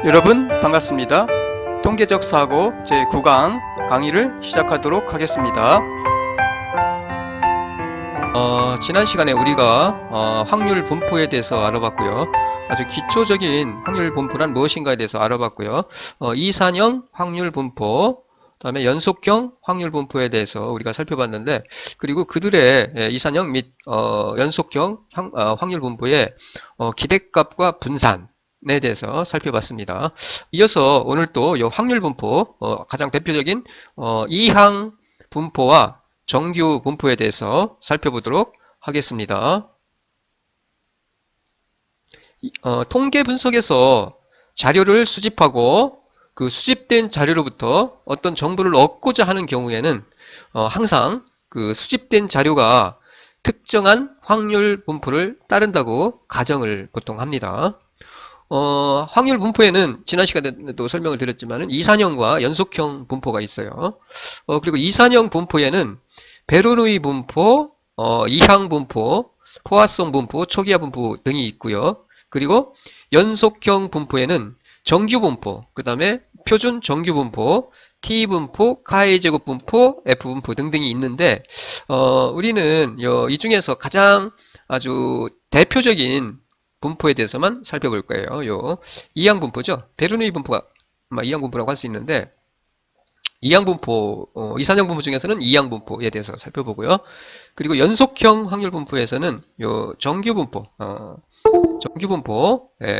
여러분 반갑습니다. 통계적 사고 제9강 강의를 시작하도록 하겠습니다. 지난 시간에 우리가 확률 분포에 대해서 알아봤고요. 아주 기초적인 확률 분포란 무엇인가에 대해서 알아봤고요. 이산형 확률 분포, 그다음에 연속형 확률 분포에 대해서 우리가 살펴봤는데, 그리고 그들의 이산형 및 연속형 확률 분포의 기대값과 분산에 대해서 살펴봤습니다. 이어서 오늘 또 이 확률 분포, 가장 대표적인 이항 분포와 정규 분포에 대해서 살펴보도록 하겠습니다. 통계 분석에서 자료를 수집하고 그 수집된 자료로부터 어떤 정보를 얻고자 하는 경우에는 항상 그 수집된 자료가 특정한 확률 분포를 따른다고 가정을 보통 합니다. 확률 분포에는 지난 시간에도 설명을 드렸지만 이산형과 연속형 분포가 있어요. 그리고 이산형 분포에는 베르누이 분포, 이항 분포, 포화성 분포, 초기화 분포 등이 있고요. 그리고 연속형 분포에는 정규 분포, 그 다음에 표준 정규 분포, T 분포, 카이 제곱 분포, F 분포 등등이 있는데, 우리는 이 중에서 가장 아주 대표적인 분포에 대해서만 살펴볼 거예요. 요 이항 분포죠. 베르누이 분포가 이항 분포라고 할 수 있는데, 이항 분포, 이산형 분포 중에서는 이항 분포에 대해서 살펴보고요. 그리고 연속형 확률 분포에서는 요 정규 분포,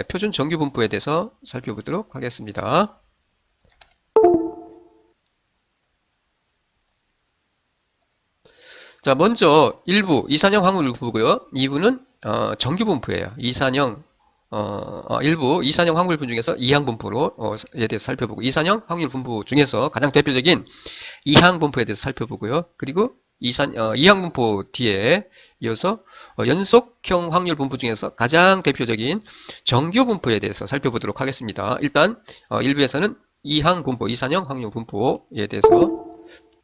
표준 정규 분포에 대해서 살펴보도록 하겠습니다. 자, 먼저 1부 이산형 확률 분포고요. 2부는 정규 분포예요. 이산형 1부 이산형 확률 분포 중에서 이항 분포에 대해서 살펴보고, 이산형 확률 분포 중에서 가장 대표적인 이항 분포에 대해서 살펴보고요. 그리고 이항 분포 뒤에 이어서 연속형 확률 분포 중에서 가장 대표적인 정규 분포에 대해서 살펴보도록 하겠습니다. 일단 1부에서는 이항 분포, 이산형 확률 분포에 대해서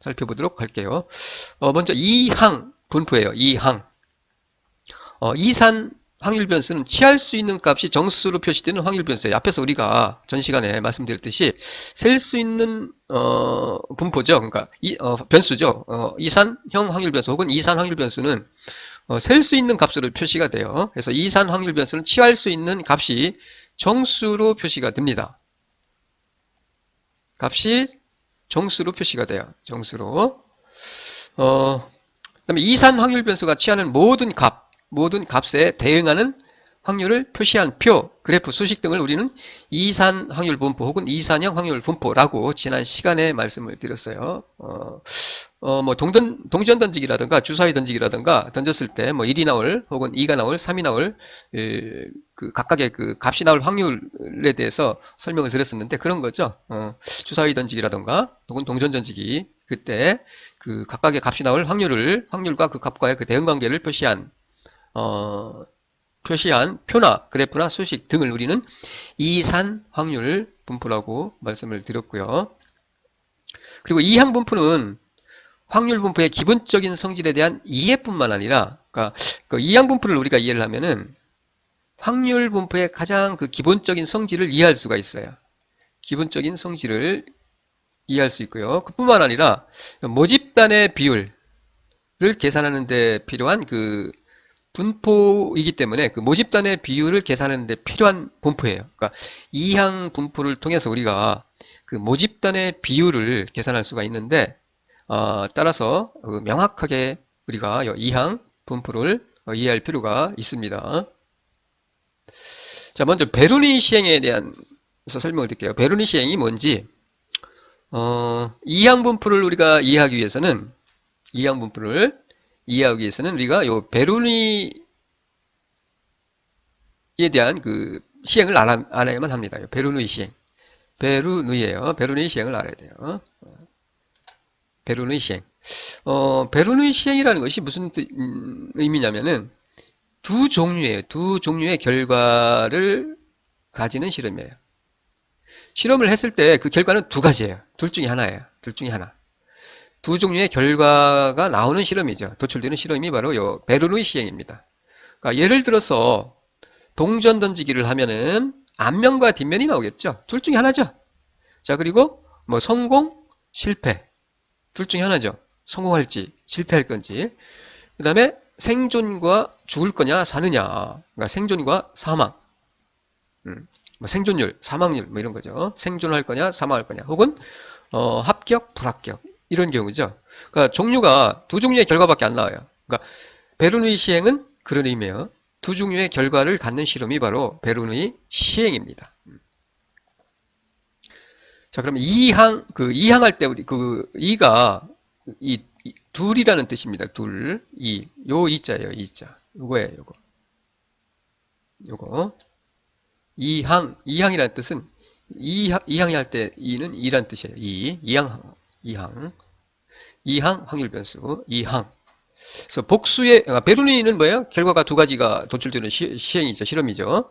살펴보도록 할게요. 먼저 이항 분포예요. 이항. 이산 확률 변수는 취할 수 있는 값이 정수로 표시되는 확률 변수예요. 앞에서 우리가 전 시간에 말씀드렸듯이 셀 수 있는 분포죠. 그러니까 변수죠. 이산형 확률 변수 혹은 이산 확률 변수는 셀 수 있는 값으로 표시가 돼요. 그래서 이산 확률 변수는 취할 수 있는 값이 정수로 표시가 됩니다. 값이 정수로 표시가 돼요. 정수로. 그다음에 이산 확률 변수가 취하는 모든 값에 대응하는 확률을 표시한 표, 그래프, 수식 등을 우리는 이산 확률 분포 혹은 이산형 확률 분포라고 지난 시간에 말씀을 드렸어요. 뭐 동전 던지기라든가 주사위 던지기라든가 던졌을 때 뭐 1이 나올 혹은 2가 나올 3이 나올 그 각각의 그 값이 나올 확률에 대해서 설명을 드렸었는데, 그런 거죠. 주사위 던지기라든가 혹은 동전 던지기, 그때 그 각각의 값이 나올 확률과 그 값과의 그 대응 관계를 표시한 표나 그래프나 수식 등을 우리는 이산 확률 분포라고 말씀을 드렸고요. 그리고 이항 분포는 확률 분포의 기본적인 성질에 대한 이해뿐만 아니라, 그러니까 그 이항 분포를 우리가 이해를 하면은 확률 분포의 가장 그 기본적인 성질을 이해할 수가 있어요. 기본적인 성질을 이해할 수 있고요. 그뿐만 아니라 모집단의 비율을 계산하는 데 필요한 그 분포이기 때문에 그 모집단의 비율을 계산하는 데 필요한 분포예요. 그러니까 이항 분포를 통해서 우리가 그 모집단의 비율을 계산할 수가 있는데, 따라서 명확하게 우리가 이항 분포를 이해할 필요가 있습니다. 자, 먼저 베르누이 시행에 대해서 설명을 드릴게요. 베르누이 시행이 뭔지, 이항 분포를 우리가 이해하기 위해서는 우리가 요 베르누이에 대한 그 시행을 알아야만 합니다. 베르누이 시행. 베르누이예요. 베르누이 시행을 알아야 돼요. 베르누이 시행. 베르누이 시행이라는 것이 무슨 의미냐면은 두 종류의 결과를 가지는 실험이에요. 실험을 했을 때 그 결과는 두 가지예요. 둘 중에 하나예요. 두 종류의 결과가 나오는 실험이죠. 도출되는 실험이 바로 이 베르누이 시행입니다. 그러니까 예를 들어서 동전 던지기를 하면은 앞면과 뒷면이 나오겠죠. 둘 중에 하나죠. 자, 그리고 뭐 성공, 실패. 둘 중에 하나죠. 성공할지, 실패할 건지. 그 다음에 생존과 죽을 거냐, 사느냐. 그러니까 생존과 사망. 뭐 생존율, 사망률, 뭐 이런 거죠. 생존할 거냐, 사망할 거냐. 혹은, 합격, 불합격. 이런 경우죠. 그러니까 종류가 두 종류의 결과밖에 안 나와요. 그러니까 베르누이 시행은 그런 의미예요. 두 종류의 결과를 갖는 실험이 바로 베르누이 시행입니다. 자, 그럼 이항할 때 우리 이가 둘이라는 뜻입니다. 둘, 요 이자예요, 이자. 요거예요, 요거. 요거. 이항이라는 뜻은 이항이 할 때 이는 이란 뜻이에요. 이항 확률 변수, 이항. 그래서 베르누이는 뭐예요? 결과가 두 가지가 도출되는 시행이죠, 실험이죠.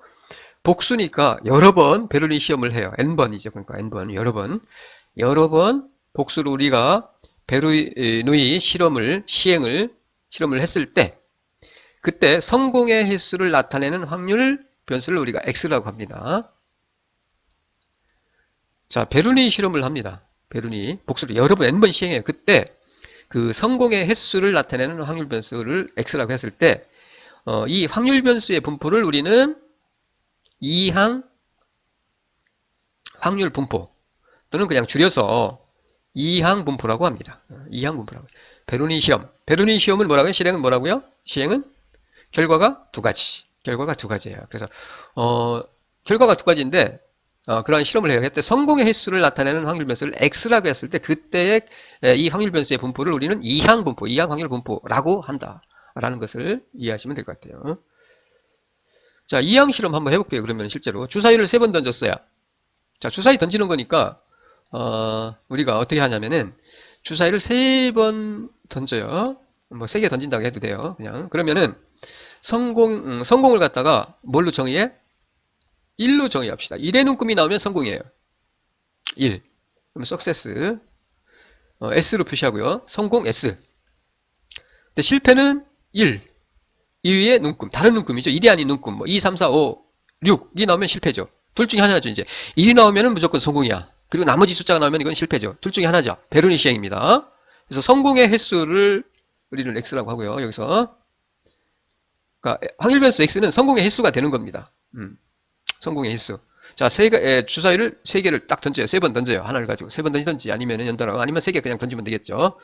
복수니까 여러 번 베를린 시험을 해요. N번이죠. 그러니까 N번, 여러 번 복수를 우리가 베르누이 시행을 했을 때, 그때 성공의 횟수를 나타내는 확률 변수를 우리가 X라고 합니다. 자, 베르누이 실험을 합니다. 베르누이 복수를 여러 번 N번 시행해요. 그때 그 성공의 횟수를 나타내는 확률 변수를 X라고 했을 때, 이 확률 변수의 분포를 우리는 이항 확률 분포 또는 그냥 줄여서 이항 분포라고 합니다. 이항 분포라고. 베르누이 시험은 뭐라고요? 실행은 뭐라고요? 시행은 결과가 두 가지예요. 그래서 결과가 두 가지인데 그러한 실험을 해요. 그때 성공의 횟수를 나타내는 확률 변수를 X라고 했을 때 그때의 이 확률 변수의 분포를 우리는 이항 확률 분포라고 한다라는 것을 이해하시면 될 것 같아요. 자, 이항 실험 한번 해볼게요. 그러면 실제로 주사위를 3번 던졌어요. 자, 주사위 던지는 거니까 우리가 어떻게 하냐면은 주사위를 3번 던져요. 뭐 3개 던진다고 해도 돼요. 그냥 그러면은 성공을 갖다가 뭘로 정의해? 1로 정의합시다. 1의 눈금이 나오면 성공이에요. 1. 그럼 success S로 표시하고요. 성공 S. 근데 실패는 1. 2위의 눈금, 다른 눈금이죠. 1이 아닌 눈금, 뭐 2, 3, 4, 5, 6이 나오면 실패죠. 둘 중에 하나죠, 이제. 1이 나오면 무조건 성공이야. 그리고 나머지 숫자가 나오면 이건 실패죠. 둘 중에 하나죠. 베르누이 시행입니다. 그래서 성공의 횟수를 우리는 X라고 하고요. 여기서. 그러니까 확률 변수 X는 성공의 횟수가 되는 겁니다. 성공의 횟수. 자, 주사위를 3개를 딱 던져요. 3번 던져요. 하나를 가지고. 3번 던지든지 아니면 연달아. 아니면 3개 그냥 던지면 되겠죠.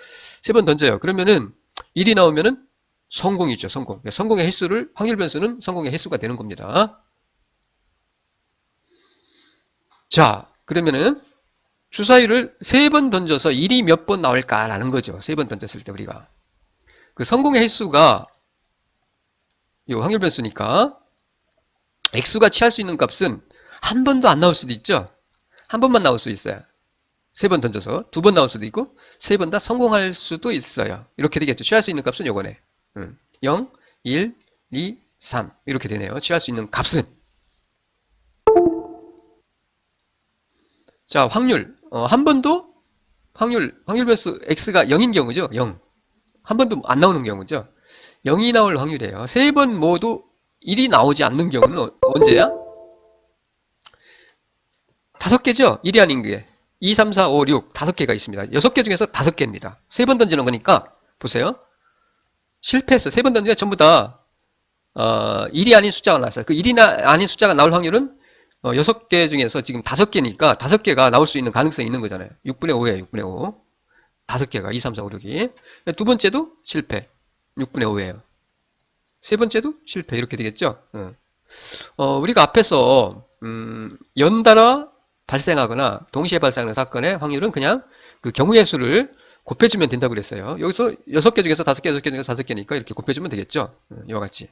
3번 던져요. 그러면은 1이 나오면은 성공이죠, 성공. 성공의 횟수를, 확률 변수는 성공의 횟수가 되는 겁니다. 자, 그러면은 주사위를 3번 던져서 1이 몇 번 나올까라는 거죠. 3번 던졌을 때 우리가. 그 성공의 횟수가 이 확률 변수니까 X가 취할 수 있는 값은 한 번도 안 나올 수도 있죠. 한 번만 나올 수 있어요. 3번 던져서 2번 나올 수도 있고 3번 다 성공할 수도 있어요. 이렇게 되겠죠. 취할 수 있는 값은 요거네. 0, 1, 2, 3 이렇게 되네요. 취할 수 있는 값은. 자, 한 번도 확률 변수 x가 0인 경우죠. 0. 한 번도 안 나오는 경우죠. 0이 나올 확률이에요. 3번 모두 1이 나오지 않는 경우는 언제야? 5개죠. 1이 아닌 게. 2, 3, 4, 5, 6 5개가 있습니다. 6개 중에서 5개입니다. 3번 던지는 거니까 보세요. 실패했어. 3번 던지면 전부 다 1이 아닌 숫자가 나왔어요. 그 1이 아닌 숫자가 나올 확률은 6개 중에서 지금 5개니까 5개가 나올 수 있는 가능성이 있는 거잖아요. 6분의 5예요. 6분의 5. 5개가 2, 3, 4, 5, 6이. 두 번째도 실패. 6분의 5예요. 세 번째도 실패. 이렇게 되겠죠. 우리가 앞에서 연달아 발생하거나 동시에 발생하는 사건의 확률은 그냥 그 경우의 수를 곱해주면 된다고 그랬어요. 여기서 6개 중에서 5개, 6개 중에서 5개니까 이렇게 곱해주면 되겠죠. 이와 같이.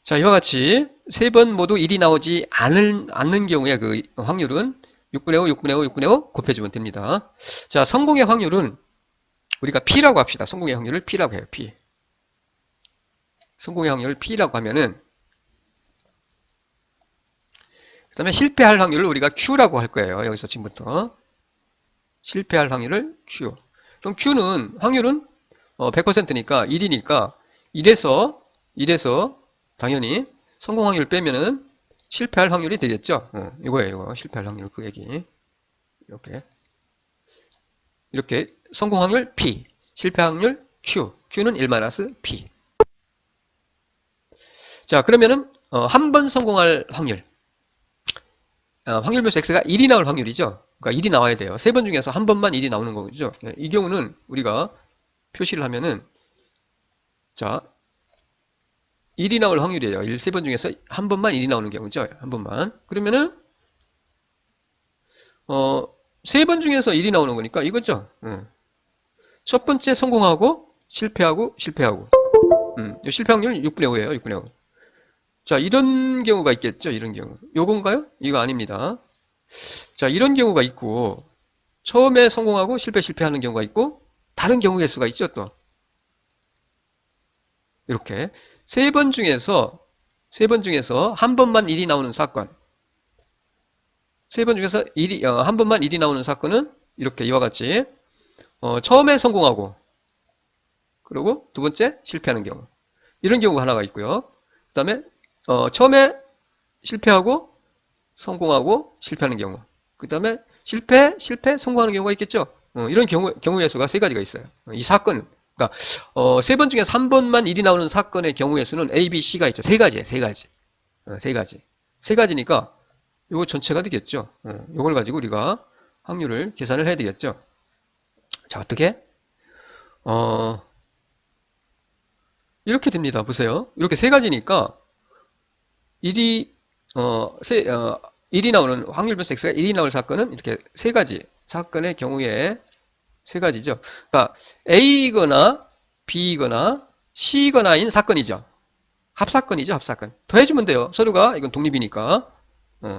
자, 이와 같이 3번 모두 1이 나오지 않는 경우에 그 확률은 6분의 5, 6분의 5, 6분의 5 곱해주면 됩니다. 자, 성공의 확률은 우리가 P라고 합시다. 성공의 확률을 P라고 해요. P. 성공의 확률을 P라고 하면은 그 다음에 실패할 확률을 우리가 Q라고 할 거예요. 여기서 지금부터. 실패할 확률을 Q. 그럼 Q는 확률은 100%니까 1이니까 1에서 당연히 성공 확률 빼면은 실패할 확률이 되겠죠. 이거예요. 이거. 실패할 확률 그 얘기. 이렇게 성공 확률 P, 실패 확률 Q, Q는 1-P. 자, 그러면은 한 번 성공할 확률. 확률 변수 X가 1이 나올 확률이죠. 그러니까 1이 나와야 돼요. 세 번 중에서 한 번만 1이 나오는 거죠. 이 경우는 우리가 표시를 하면은 자, 1이 나올 확률이에요. 세 번 중에서 한 번만 1이 나오는 경우죠. 한 번만. 그러면은 세 번 중에서 1이 나오는 거니까 이거죠. 첫 번째 성공하고 실패하고 실패하고. 실패 확률 6분의 5예요. 6분의 5. 자, 이런 경우가 있겠죠. 이런 경우. 요건가요? 이거 아닙니다. 자, 이런 경우가 있고 처음에 성공하고 실패하는 경우가 있고 다른 경우의 수가 있죠. 또 이렇게 세 번 중에서 한 번만 1이 나오는 사건. 세 번 중에서 한 번만 1이 나오는 사건은 이렇게 이와 같이 처음에 성공하고 그리고 두 번째 실패하는 경우. 이런 경우가 하나가 있고요. 그 다음에 처음에 실패하고 성공하고 실패하는 경우. 그 다음에 실패, 성공하는 경우가 있겠죠. 이런 경우의 수가 세 가지가 있어요. 이 사건, 그러니까 세 번 중에서 한 번만 1이 나오는 사건의 경우의 수는 A, B, C가 있죠. 세 가지예요. 세 가지. 세 가지니까 이거 전체가 되겠죠. 이걸 가지고 우리가 확률을 계산을 해야 되겠죠. 자, 어떻게? 이렇게 됩니다. 보세요. 이렇게 세 가지니까 1이 1이 나오는 확률 변수 X가 1이 나올 사건은 이렇게 세 가지 사건의 경우에 세 가지죠. 그러니까 A거나 B거나 C거나인 사건이죠. 합사건이죠. 합사건. 더해주면 돼요. 서로가 이건 독립이니까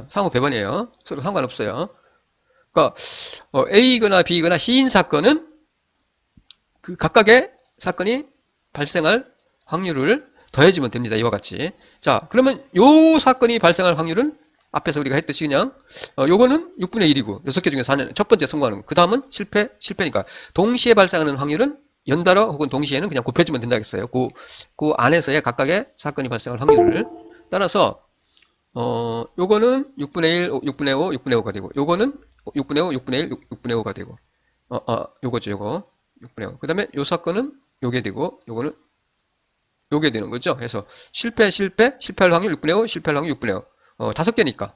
상호 배반이에요. 서로 상관없어요. 그러니까 A거나 B거나 C인 사건은 그 각각의 사건이 발생할 확률을 더해주면 됩니다. 이와 같이. 자, 그러면 요 사건이 발생할 확률은 앞에서 우리가 했듯이 그냥 요거는 6분의 1이고 6개 중에서 하는 첫 번째 성공하는 거. 그 다음은 실패니까 동시에 발생하는 확률은 연달아 혹은 동시에는 그냥 곱해주면 된다겠어요. 그 안에서의 각각의 사건이 발생할 확률을 따라서 요거는 6분의 1, 6분의 5, 6분의 5가 되고 요거는 6분의 5, 6분의 1, 6분의 5가 되고 요거죠. 요거 6분의 5. 그 다음에 요 사건은 요게 되고 요거는 요게 되는 거죠. 그래서 실패할 확률 6분의 5, 실패할 확률 6분의 5. 5개니까.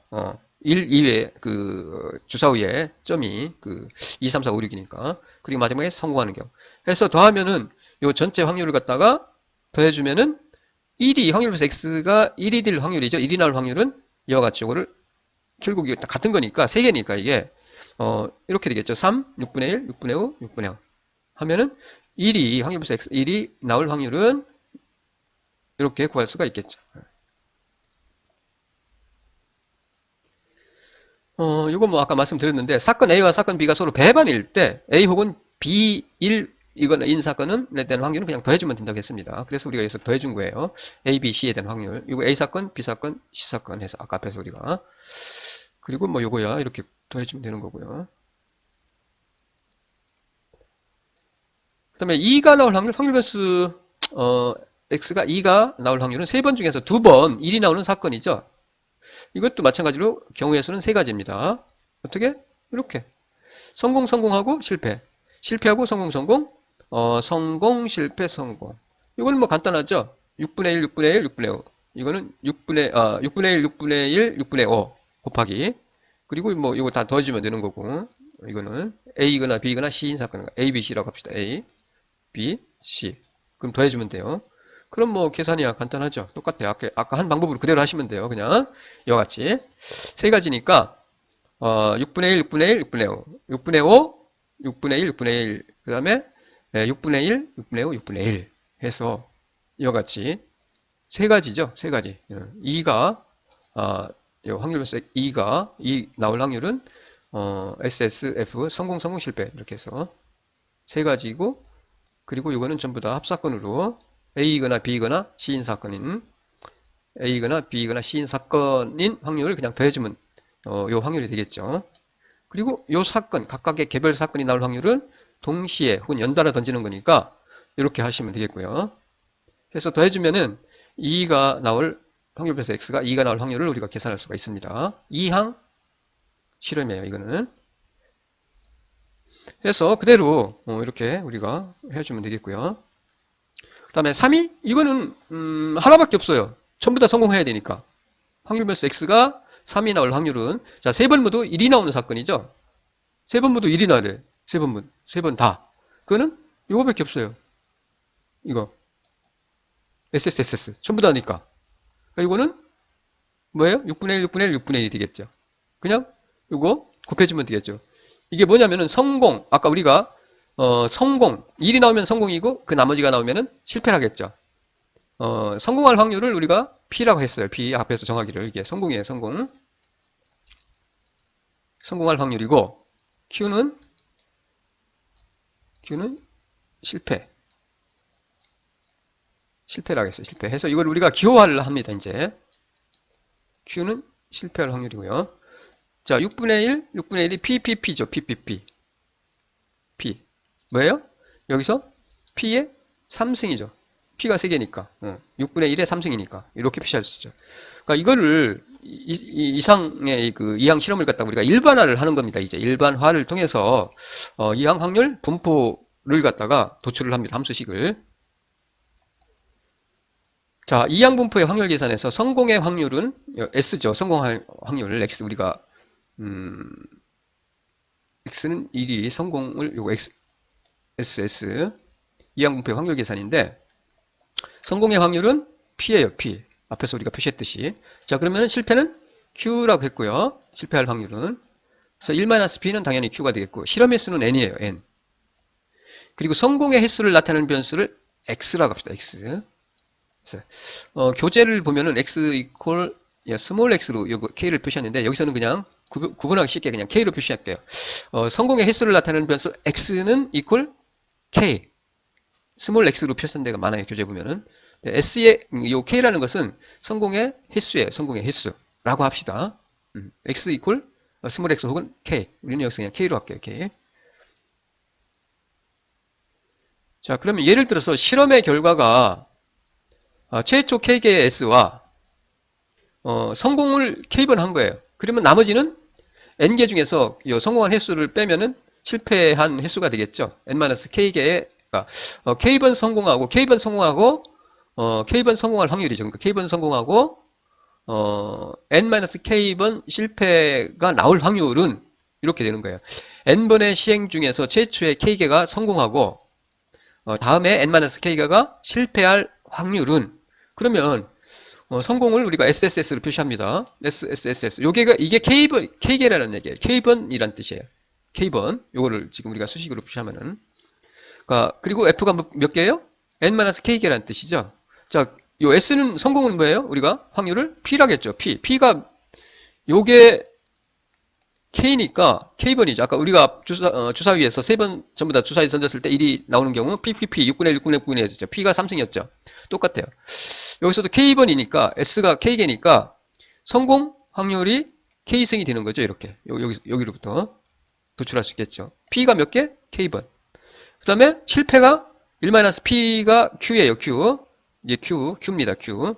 1 이외에 그 주사 위에 점이 2, 3, 4, 5, 6이니까. 그리고 마지막에 성공하는 경우. 해서 더하면은 요 전체 확률을 갖다가 더해주면은 1이 확률에서 x가 1이 될 확률이죠. 1이 나올 확률은 이와 같이 요거를 결국 이게 같은 거니까 3개니까 이게 이렇게 되겠죠. 3, 6분의 1, 6분의 5, 6분의 5 하면은 1이 확률에서 x 1이 나올 확률은 이렇게 구할 수가 있겠죠. 이거 뭐 아까 말씀드렸는데 사건 A와 사건 B가 서로 배반일 때 A 혹은 B1 이거나 인 사건은 에 대한 확률은 그냥 더해주면 된다고 했습니다. 그래서 우리가 여기서 더해준 거예요. A, B, C에 대한 확률. 이거 A 사건, B 사건, C 사건 해서 아까 앞에서 우리가 그리고 뭐 요거야 이렇게 더해주면 되는 거고요. 그 다음에 2가 나올 확률 변수 X가 2가 나올 확률은 세 번 중에서 두 번 1이 나오는 사건이죠. 이것도 마찬가지로 경우의 수는 세 가지입니다. 어떻게? 이렇게. 성공하고 실패하고 성공, 성공, 실패, 성공. 이거는 뭐 간단하죠? 6분의 1, 6분의 1, 6분의 5. 이거는 6분의 1, 6분의 1, 6분의 5 곱하기. 그리고 뭐 이거 다 더해주면 되는 거고. 이거는 A거나 B거나 C인 사건. A, B, C라고 합시다. A, B, C. 그럼 더해주면 돼요. 그럼 뭐 계산이야 간단하죠. 똑같아요. 아까 한 방법으로 그대로 하시면 돼요. 그냥 이와 같이 세 가지니까 6분의 1, 6분의 1, 6분의 5, 6분의 5, 6분의 1, 6분의 1, 그 다음에 6분의 1, 6분의 5, 6분의 1 해서 이와 같이 세 가지죠. 세 가지. 2가 확률에서 2가 2 나올 확률은 SSF 성공, 실패 이렇게 해서 세 가지고 그리고 이거는 전부 다 합사건으로 A거나 B거나 C인 사건인 A거나 B거나 C인 사건인 확률을 그냥 더해주면 요 확률이 되겠죠. 그리고 요 사건 각각의 개별 사건이 나올 확률은 동시에 혹은 연달아 던지는 거니까 이렇게 하시면 되겠고요. 그래서 더해주면은 2가 나올 확률 변수 x가 2가 나올 확률을 우리가 계산할 수가 있습니다. 2항 실험이에요, 이거는. 그래서 그대로 이렇게 우리가 해주면 되겠고요. 그 다음에 3위? 이거는 하나밖에 없어요. 전부 다 성공해야 되니까. 확률 변수 x가 3이 나올 확률은, 자, 세 번 모두 1이 나오는 사건이죠. 세 번 모두 1이 나야 돼. 세 번 다. 그거는 요거밖에 없어요. 이거. SSSS. 전부 다니까. 그러니까 이거는 뭐예요? 6분의 1, 6분의 1, 6분의 1이 되겠죠. 그냥 요거 곱해주면 되겠죠. 이게 뭐냐면은 성공. 아까 우리가 성공. 1이 나오면 성공이고 그 나머지가 나오면은 실패를 하겠죠. 성공할 확률을 우리가 P라고 했어요. P 앞에서 정하기를. 이게 성공이에요. 성공. 성공할 확률이고 Q는 실패. 실패라고 했어요. 실패. 해서 이걸 우리가 기호화를 합니다. 이제 Q는 실패할 확률이고요. 자, 6분의 1, 6분의 1이 PPP죠. PPP. P. 뭐예요? 여기서 P의 3승이죠. P가 3개니까. 6분의 1의 3승이니까. 이렇게 표시할 수 있죠. 그러니까 이거를 이상의 그 이항 실험을 갖다가 우리가 일반화를 하는 겁니다. 이제 일반화를 통해서 이항 확률 분포를 갖다가 도출을 합니다. 함수식을. 자, 이항 분포의 확률 계산에서 성공의 확률은 S죠. 성공할 확률 X 우리가 X는 1이 성공을 요거 X SS 이항 분포의 확률 계산인데 성공의 확률은 P예요. P. 앞에서 우리가 표시했듯이. 자, 그러면 실패는 Q라고 했고요. 실패할 확률은. 그래서 1-P는 당연히 Q가 되겠고 실험 횟수는 N이에요. N. 그리고 성공의 횟수를 나타내는 변수를 X라고 합시다. X. 그래서 교재를 보면은 X 이퀄 스몰 X로 요거 K를 표시했는데 여기서는 그냥 구분하기 쉽게 그냥 K로 표시할게요. 성공의 횟수를 나타내는 변수 X는 이퀄 K. 스몰 X로 표시한 데가 많아요. 교재 보면은. S의 요 K라는 것은 성공의 횟수예요. 성공의 횟수라고 합시다. X 이퀄 스몰 X 혹은 K. 우리는 여기서 그냥 K로 할게요. K. 자, 그러면 예를 들어서 실험의 결과가 최초 K개의 S와 성공을 K번 한 거예요. 그러면 나머지는 N개 중에서 성공한 횟수를 빼면은 실패한 횟수가 되겠죠. N-K개의 K번 성공하고 K번 성공하고 K번 성공할 확률이죠. 그러니까 K번 성공하고 N-K번 실패가 나올 확률은 이렇게 되는 거예요. N번의 시행 중에서 최초의 K개가 성공하고 다음에 N-K개가 실패할 확률은 그러면 성공을 우리가 SSS로 표시합니다. SSS. 이게 K개라는 얘기예요. K번이란 뜻이에요. K번. 요거를 지금 우리가 수식으로 표시하면은. 그리고 F가 몇 개예요? N-K개라는 뜻이죠. 자, 요 S는 성공은 뭐예요? 우리가 확률을 P라겠죠. P가 요게 K니까 K번이죠. 아까 우리가 주사위에서 세 번 전부 다 주사위 던졌을 때 1이 나오는 경우 PPP 6분의 1, 6분의 1, 6분의 1이죠. P가 3승이었죠. 똑같아요. 여기서도 K번이니까 S가 K개니까 성공 확률이 K승이 되는 거죠. 이렇게 여기로부터 도출할 수 있겠죠. P가 몇 개? K번. 그 다음에 실패가 1-P가 Q예요. Q. 이게 Q입니다. Q.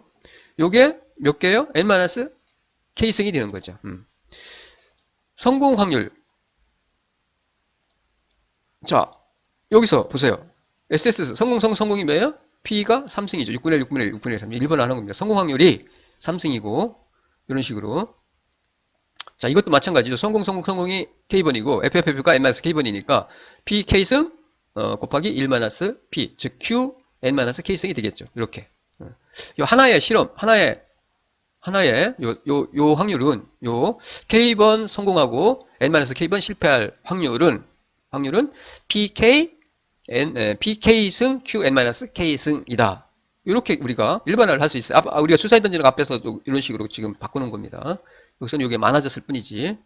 요게 몇 개예요? N-K승이 되는 거죠. 성공 확률. 자, 여기서 보세요. SSS 성공이 뭐예요? P가 3승이죠. 6분의 1, 6분의 1, 6분의 1, 3. 1번 하는 겁니다. 성공 확률이 3승이고 이런 식으로. 자, 이것도 마찬가지죠. 성공이 K번이고 FFF가 N-K번이니까 P K승 곱하기 1-P 즉 Q N-K승이 되겠죠. 이렇게. 요 하나의 실험, 하나의 요 확률은 요 K번 성공하고 N-K번 실패할 확률은 PK승 Q N-K승이다. 이렇게 우리가 일반화를 할 수 있어요. 우리가 주사위 던지는 거 앞에서도 이런 식으로 지금 바꾸는 겁니다. 여기서는 이게 많아졌을 뿐이지.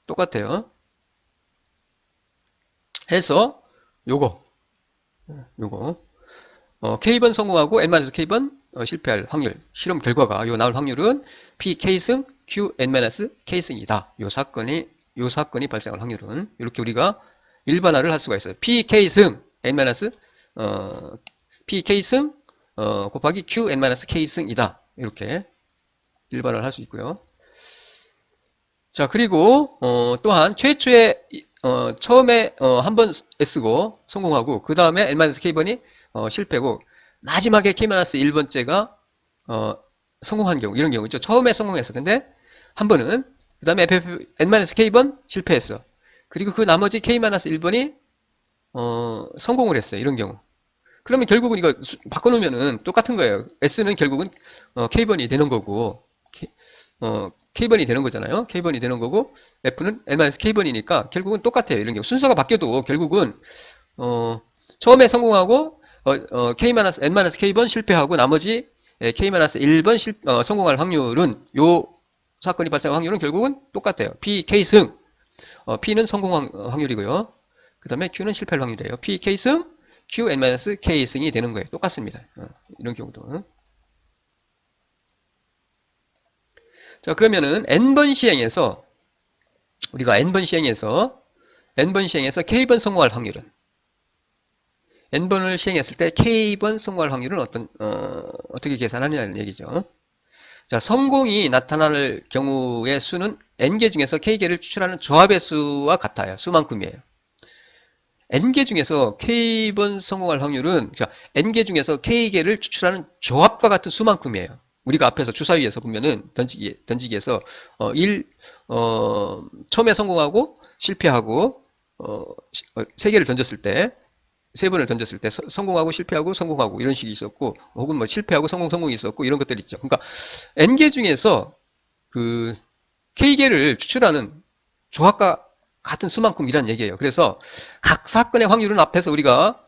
똑같아요. 해서 요거 K번 성공하고 N-K번 실패할 확률 실험 결과가 요 나올 확률은 PK승 Q N-K승이다. 요 사건이 발생할 확률은 이렇게 우리가 일반화를 할 수가 있어요. PK승 PK승 곱하기 Q N-K승이다. 이렇게 일반화를 할 수 있고요. 자, 그리고 또한 최초에 처음에 한 번 S고 성공하고 그 다음에 N-K번이 실패고 마지막에 K-1번째가 성공한 경우 이런 경우 있죠. 처음에 성공했어. 근데 한 번은 그 다음에 N-K번 실패했어. 그리고 그 나머지 K-1번이 성공을 했어요. 이런 경우. 그러면 결국은 이거 바꿔놓으면은 똑같은 거예요. S는 결국은 K번이 되는 거고 K번이 되는 거잖아요. K번이 되는 거고 F는 N-K번이니까 결국은 똑같아요. 이런 경우 순서가 바뀌어도 결국은 처음에 성공하고 N-K번 실패하고 나머지 K-1번 성공할 확률은 요 사건이 발생할 확률은 결국은 똑같아요. P, K승 P는 성공 확률이고요. 그 다음에 Q는 실패할 확률이에요. P, K승 Q, N-K승이 되는 거예요. 똑같습니다. 이런 경우도. 자, 그러면은 N번 시행에서 우리가 N번 시행에서 K번 성공할 확률은 N번을 시행했을 때 K번 성공할 확률은 어떻게 계산하느냐는 얘기죠. 자, 성공이 나타날 경우의 수는 N개 중에서 K개를 추출하는 조합의 수와 같아요. 수만큼이에요. N개 중에서 K번 성공할 확률은 N개 중에서 K개를 추출하는 조합과 같은 수만큼이에요. 우리가 앞에서 주사위에서 보면은 던지기에서 처음에 성공하고 실패하고 3개를 던졌을 때 3번을 던졌을 때 성공하고 실패하고 성공하고 이런 식이 있었고 혹은 뭐 실패하고 성공이 있었고 이런 것들이 있죠. 그러니까 N개 중에서 그 K개를 추출하는 조합과 같은 수만큼이란 얘기예요. 그래서 각 사건의 확률은 앞에서 우리가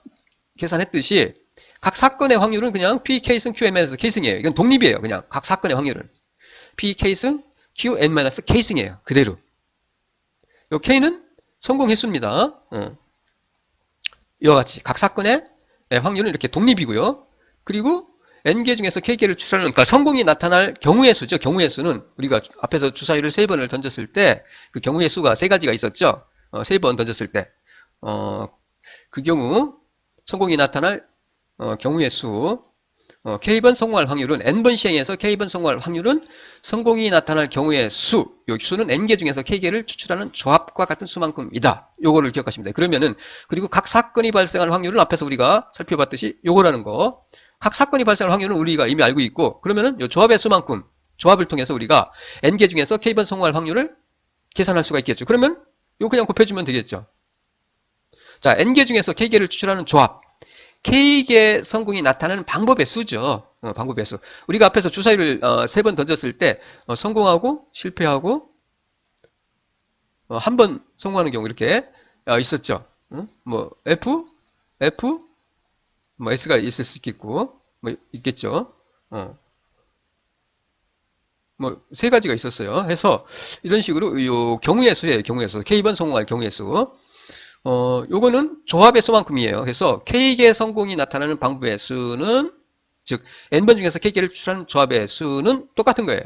계산했듯이 각 사건의 확률은 그냥 P, K승, Q, N-K승이에요. K승이에요. 이건 독립이에요. 그냥 각 사건의 확률은. P, K승, Q, N-K승이에요. 그대로. 요 K는 성공 횟수입니다. 이와 같이 각 사건의 확률은 이렇게 독립이고요. 그리고 N개 중에서 K개를 추출하는 그러니까 성공이 나타날 경우의 수죠. 경우의 수는 우리가 앞에서 주사위를 3번을 던졌을 때 그 경우의 수가 3가지가 있었죠. 3번 던졌을 때 그 경우 성공이 나타날 경우의 수 K번 성공할 확률은 N번 시행에서 K번 성공할 확률은 성공이 나타날 경우의 수, 요 수는 N개 중에서 K개를 추출하는 조합과 같은 수만큼이다. 요거를 기억하시면 돼요. 그러면은 그리고 각 사건이 발생할 확률은 앞에서 우리가 살펴봤듯이 요거라는 거. 각 사건이 발생할 확률은 우리가 이미 알고 있고 그러면은 요 조합의 수만큼 조합을 통해서 우리가 N개 중에서 K번 성공할 확률을 계산할 수가 있겠죠. 그러면 요 그냥 곱해주면 되겠죠. 자, N개 중에서 K개를 추출하는 조합. K개 성공이 나타나는 방법의 수죠. 방법의 수. 우리가 앞에서 주사위를 3번 던졌을 때 성공하고 실패하고 한 번 성공하는 경우 이렇게 있었죠. 뭐 F, 뭐 S가 있을 수 있겠고 뭐 있겠죠. 뭐 3가지가 있었어요. 해서 이런 식으로 요 경우의 수예요. 경우의 수. K번 성공할 경우의 수. 요거는 조합의 수만큼이에요. 그래서 K개 성공이 나타나는 방법의 수는, 즉, N번 중에서 K개를 추출하는 조합의 수는 똑같은 거예요.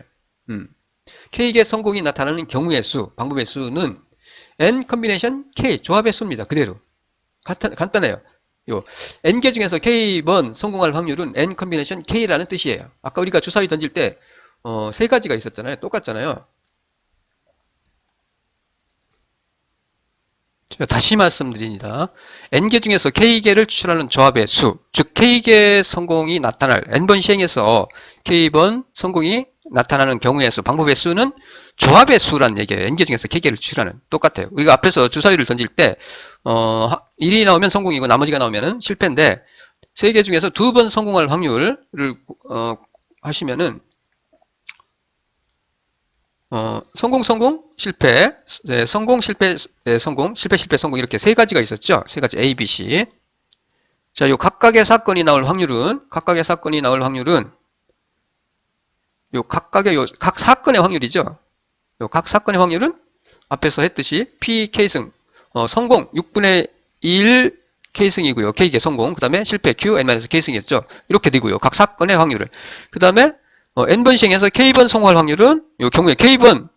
K개 성공이 나타나는 경우의 수, 방법의 수는 N 컨비네이션 K, 조합의 수입니다. 그대로. 간단해요. 요, N개 중에서 K번 성공할 확률은 N 컨비네이션 K라는 뜻이에요. 아까 우리가 주사위 던질 때, 3가지가 있었잖아요. 똑같잖아요. 다시 말씀드립니다. N개 중에서 K개를 추출하는 조합의 수, 즉 K개 성공이 나타날 N번 시행에서 K번 성공이 나타나는 경우의 수, 방법의 수는 조합의 수라는 얘기예요. N개 중에서 K개를 추출하는. 똑같아요. 우리가 앞에서 주사위를 던질 때 1이 나오면 성공이고 나머지가 나오면 실패인데 3개 중에서 2번 성공할 확률을 하시면은 성공, 실패, 네, 성공, 실패, 네, 성공, 실패, 성공 이렇게 3가지가 있었죠. 3가지 A, B, C. 자, 요 각각의 사건이 나올 확률은 각 사건의 확률이죠. 요 각 사건의 확률은 앞에서 했듯이 P, K승, 성공 6분의 1 K승이고요. K개 성공, 그 다음에 실패 Q, N-K승이었죠. 이렇게 되고요. 각 사건의 확률을. 그 다음에 N번 시행에서 K번 성공할 확률은 요 경우에 K번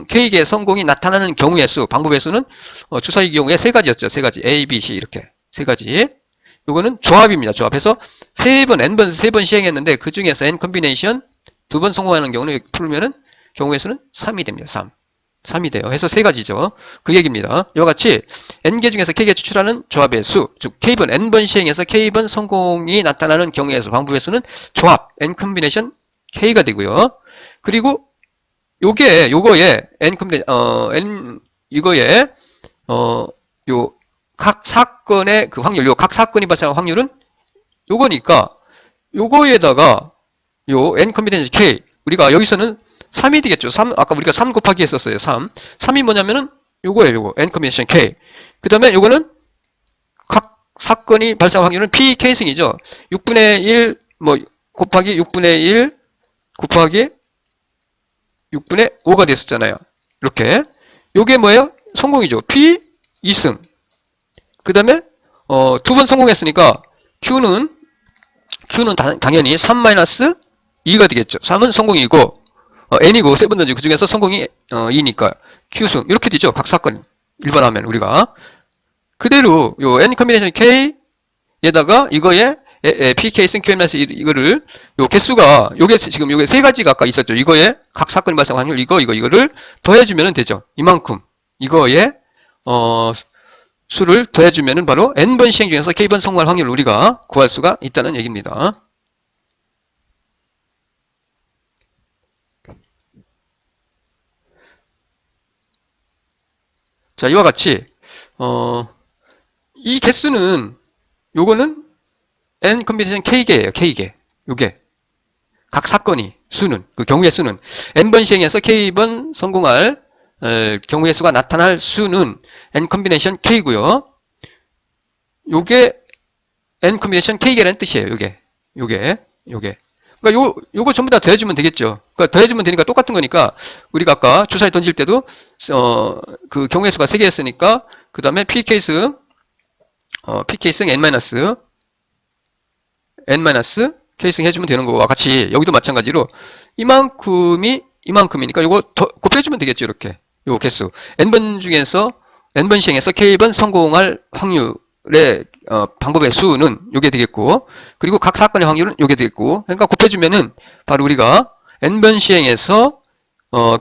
K개 성공이 나타나는 경우의 수, 방법의 수는 주사위 경우에 3가지였죠. 3가지. A, B, C 이렇게 3가지. 요거는 조합입니다. 조합해서 N번 3번 시행했는데 그 중에서 N 컨비네이션 두 번 성공하는 경우는 풀면은 경우의 수는 3이 됩니다. 3이 돼요. 해서 세 가지죠. 그 얘기입니다. 이와 같이 n개 중에서 k가 추출하는 조합의 수, 즉 k번 n번 시행해서 k번 성공이 나타나는 경우의 수, 방법의 수는 조합 n 컴비네이션 k가 되고요. 그리고 요거에 n 컴비네 n 이거에 요 각 사건의 그 확률, 요 각 사건이 발생한 확률은 요거니까 요거에다가 요 n 컴비네이션 k, 우리가 여기서는 3이 되겠죠. 3, 아까 우리가 3 곱하기 했었어요. 3이 뭐냐면은 요거예요. 요거 n 컴비네이션 k. 그 다음에 요거는 각 사건이 발생한 확률은 p k승이죠. 6분의 1 뭐 곱하기 6분의 1 곱하기 6분의 5가 됐었잖아요. 이렇게. 요게 뭐예요? 성공이죠. p 2승. 그 다음에 두 번 성공했으니까 q는 당연히 3-2가 되겠죠. 3은 성공이고 n이고 세번 던지고 그 중에서 성공이 2니까 q승 이렇게 되죠. 각 사건 일반하면 우리가 그대로 요 n 컴비네이션 k에다가 이거에 pk승 qm-1 이거를 요 개수가 요게 지금 요게 세 가지가 아까 있었죠. 이거에 각 사건이 발생 확률 이거를 더해주면 되죠. 이만큼 이거에 수를 더해주면은 바로 n번 시행 중에서 k번 성공할 확률을 우리가 구할 수가 있다는 얘기입니다. 자, 이와 같이 이 개수는 요거는 n 컴비네이션 k개예요. k개. 요게 각 사건이 수는 그 경우의 수는 n번 시행해서 k번 성공할 경우의 수가 나타날 수는 n 컴비네이션 k고요. 요게 n 컴비네이션 k개라는 뜻이에요. 요게. 그러니까 요거 전부 다 더해주면 되겠죠. 그러니까 더해주면 되니까 똑같은 거니까 우리가 아까 주사위 던질 때도 그 경우의 수가 3개였으니까 그 다음에 pk승 n k승 해주면 되는 거와 같이 여기도 마찬가지로 이만큼이니까 요거 곱해주면 되겠죠. 이렇게 요 개수 n번 시행해서 k번 성공할 확률의 방법의 수는 요게 되겠고 그리고 각 사건의 확률은 요게 되겠고 그러니까 곱해주면은 바로 우리가 n번 시행해서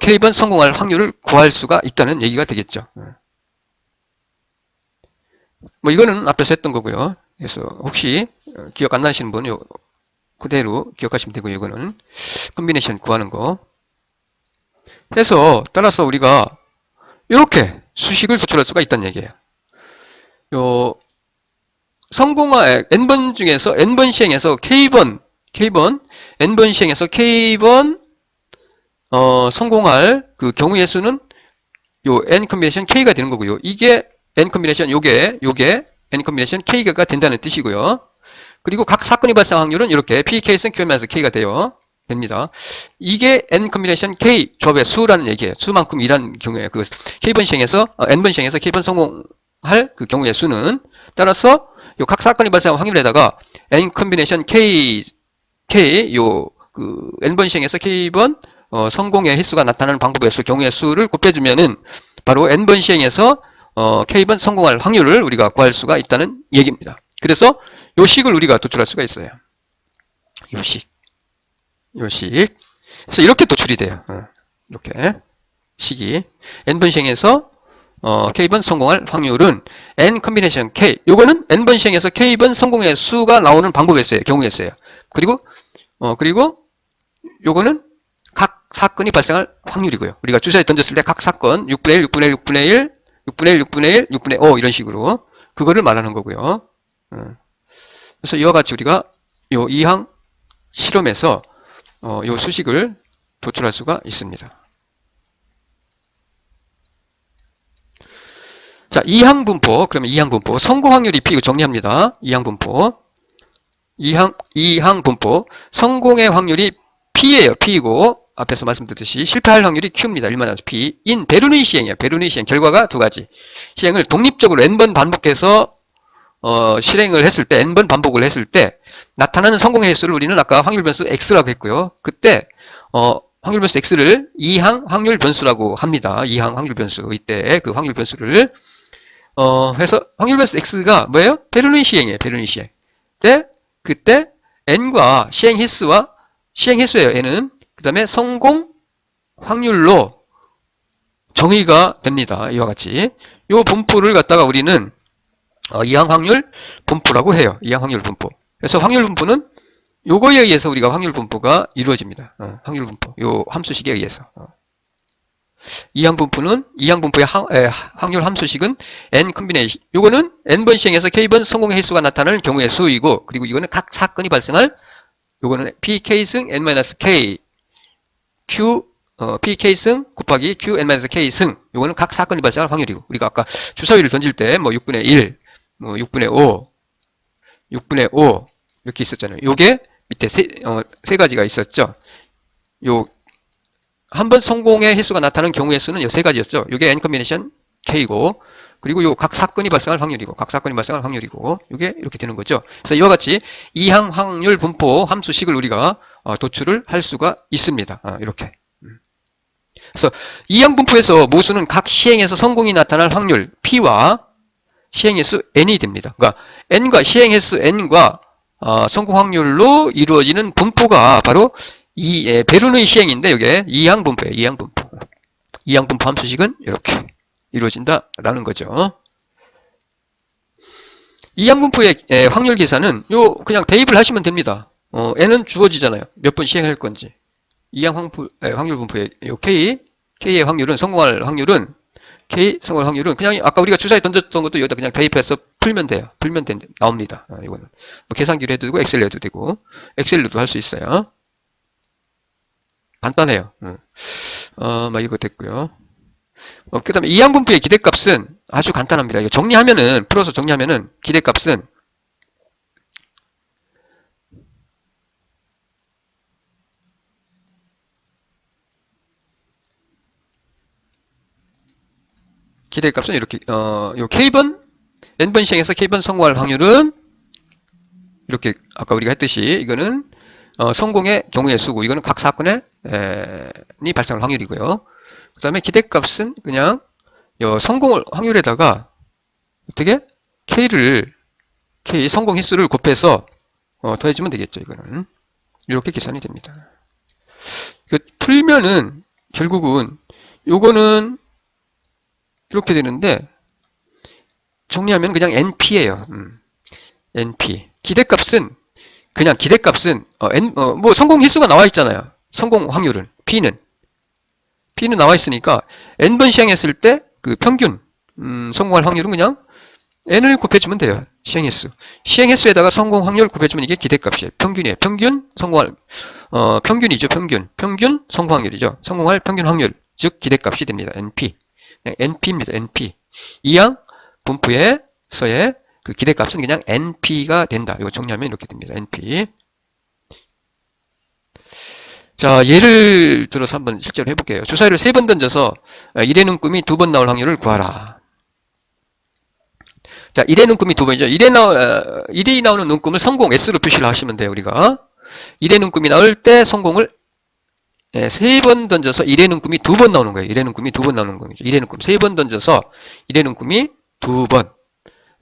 k번 성공할 확률을 구할 수가 있다는 얘기가 되겠죠. 뭐 이거는 앞에서 했던 거고요. 그래서 혹시 기억 안 나시는 분 그대로 기억하시면 되고요. 이거는 컴비네이션 구하는 거 해서 따라서 우리가 이렇게 수식을 도출할 수가 있다는 얘기예요. 요 n번 중에서 n번 시행해서 k번 n번 시행해서 k번 성공할 그 경우의 수는 요 n 컴비네이션 k가 되는 거고요. 이게 n 컴비네이션 요게 n 컴비네이션 k가 된다는 뜻이고요. 그리고 각 사건이 발생한 확률은 이렇게 pk승 qm-k가 됩니다. 이게 n 컴비네이션 k 조합의 수라는 얘기예요. 수만큼 일하는 경우에 그 n번 시행해서 k번 성공할 그 경우의 수는 따라서 요 각 사건이 발생한 확률에다가 n 컴비네이션 k 그 n번 시행해서 k번 성공의 횟수가 나타나는 방법의 수 경우의 수를 곱해주면은 바로 n번 시행해서 k번 성공할 확률을 우리가 구할 수가 있다는 얘기입니다. 그래서 요 식을 우리가 도출할 수가 있어요. 요 식. 그래서 이렇게 도출이 돼요. 이렇게 식이 n번 시행해서 k번 성공할 확률은 n 컴비네이션 k. 요거는 n번 시행해서 k번 성공의 수가 나오는 방법의 수예요. 경우의 수예요. 그리고 요거는 각 사건이 발생할 확률이고요. 우리가 주사위 던졌을 때 각 사건 6분의 1, 6분의 1, 6분의 1, 6분의 1, 6분의 1, 6분의 5 이런 식으로 그거를 말하는 거고요. 그래서 이와 같이 우리가 요 이항 실험에서 요 수식을 도출할 수가 있습니다. 자, 이항 분포. 그러면 이항 분포. 성공 확률이 P. 이거 정리합니다. 이항 분포. 이항 분포. 성공의 확률이 P예요. P이고 앞에서 말씀드렸듯이 실패할 확률이 Q입니다. 1만나서 P. 인 베르누이 시행이에요. 베르누이 시행. 결과가 두 가지. 시행을 독립적으로 n번 반복해서 실행을 했을 때, n번 반복을 했을 때 나타나는 성공의 횟수를 우리는 아까 확률 변수 x라고 했고요. 그때 확률 변수 x를 이항 확률 변수라고 합니다. 이항 확률 변수. 이때 그 확률 변수를 해서 확률 변수 x가 뭐예요? 베르누이 시행이에요. 베르누이 시행. 그때 n과 시행 횟수예요. n은 그 다음에 성공 확률로 정의가 됩니다. 이와 같이. 이 분포를 갖다가 우리는 이항 확률 분포라고 해요. 이항 확률 분포. 그래서 확률 분포는 요거에 의해서 우리가 확률 분포가 이루어집니다. 확률 분포. 요 함수식에 의해서. 이항 분포는 이항 분포의 확률 함수식은 n 컨비네이션. 요거는 n번 시행해서 k번 성공의 횟수가 나타나는 경우의 수이고, 그리고 이거는 각 사건이 발생할 요거는 pk승 n-k q pk승 곱하기 q n-k승. 요거는 각 사건이 발생할 확률이고, 우리가 아까 주사위를 던질 때 뭐 6분의 1, 뭐 6분의 5, 6분의 5 이렇게 있었잖아요. 요게 밑에 세 가지가 있었죠. 요 한 번 성공의 횟수가 나타나는 경우의 수는 요 세 가지였죠. 요게 n 컨비네이션 k고, 그리고 요 각 사건이 발생할 확률이고, 각 사건이 발생할 확률이고, 요게 이렇게 되는 거죠. 그래서 이와 같이 이항 확률 분포 함수식을 우리가 도출을 할 수가 있습니다. 이렇게. 그래서 이항 분포에서 모수는 각 시행에서 성공이 나타날 확률 p와 시행횟수 n이 됩니다. 그러니까 n과 시행횟수 n과 성공 확률로 이루어지는 분포가 바로 이 베르누이 시행인데, 이게 이항 분포예요. 이항 분포. 이항 분포 함수식은 이렇게 이루어진다라는 거죠. 이항 분포의 확률 계산은 요 그냥 대입을 하시면 됩니다. n은 주어지잖아요. 몇 번 시행할 건지. 이항 확률 분포의 요 k의 확률은 성공할 확률은 성공할 확률은 그냥 아까 우리가 주사위 던졌던 것도 여기다 그냥 대입해서 풀면 돼요. 나옵니다. 이거는 뭐 계산기로 해도 되고 엑셀로 해도 되고 엑셀로도 할 수 있어요. 간단해요. 막 이거 됐고요. 그 다음에 이항분포의 기대값은 아주 간단합니다. 이거 풀어서 정리하면은 기대값은 이렇게, 요 K번, N번 시행해서 K번 성공할 확률은 이렇게 아까 우리가 했듯이 이거는 성공의 경우의 수고, 이거는 각 사건의 이 발생할 확률이고요. 그 다음에 기대값은 그냥 성공을 확률에다가 어떻게 K 성공 횟수를 곱해서 더해주면 되겠죠. 이거는 이렇게 계산이 됩니다. 풀면은 결국은 요거는 이렇게 되는데 정리하면 그냥 NP예요. NP. 기대값은 뭐 성공 횟수가 나와 있잖아요. 성공 확률은 P는 나와 있으니까 N번 시행했을 때 그 평균 성공할 확률은 그냥 N을 곱해주면 돼요. 시행횟수에다가 성공 확률 곱해주면 이게 기대값이에요. 평균이에요. 평균이죠. 평균 성공 확률이죠. 성공할 평균 확률, 즉 기대값이 됩니다. NP. NP입니다. NP. 이항 분포에서의 그 기대값은 그냥 NP가 된다. 이거 정리하면 이렇게 됩니다. NP. 자, 예를 들어서 한번 실제로 해볼게요. 주사위를 3번 던져서 1의 눈금이 2번 나올 확률을 구하라. 자, 1의 눈금이 2번이죠. 1이 나오는 눈금을 성공 S로 표시를 하시면 돼요. 우리가 1의 눈금이 나올 때 성공을 3번 던져서 1의 눈금이 2번 나오는 거예요. 1의 눈금이 2번 나오는 거죠. 1의 눈금 3번 던져서 1의 눈금이 2번.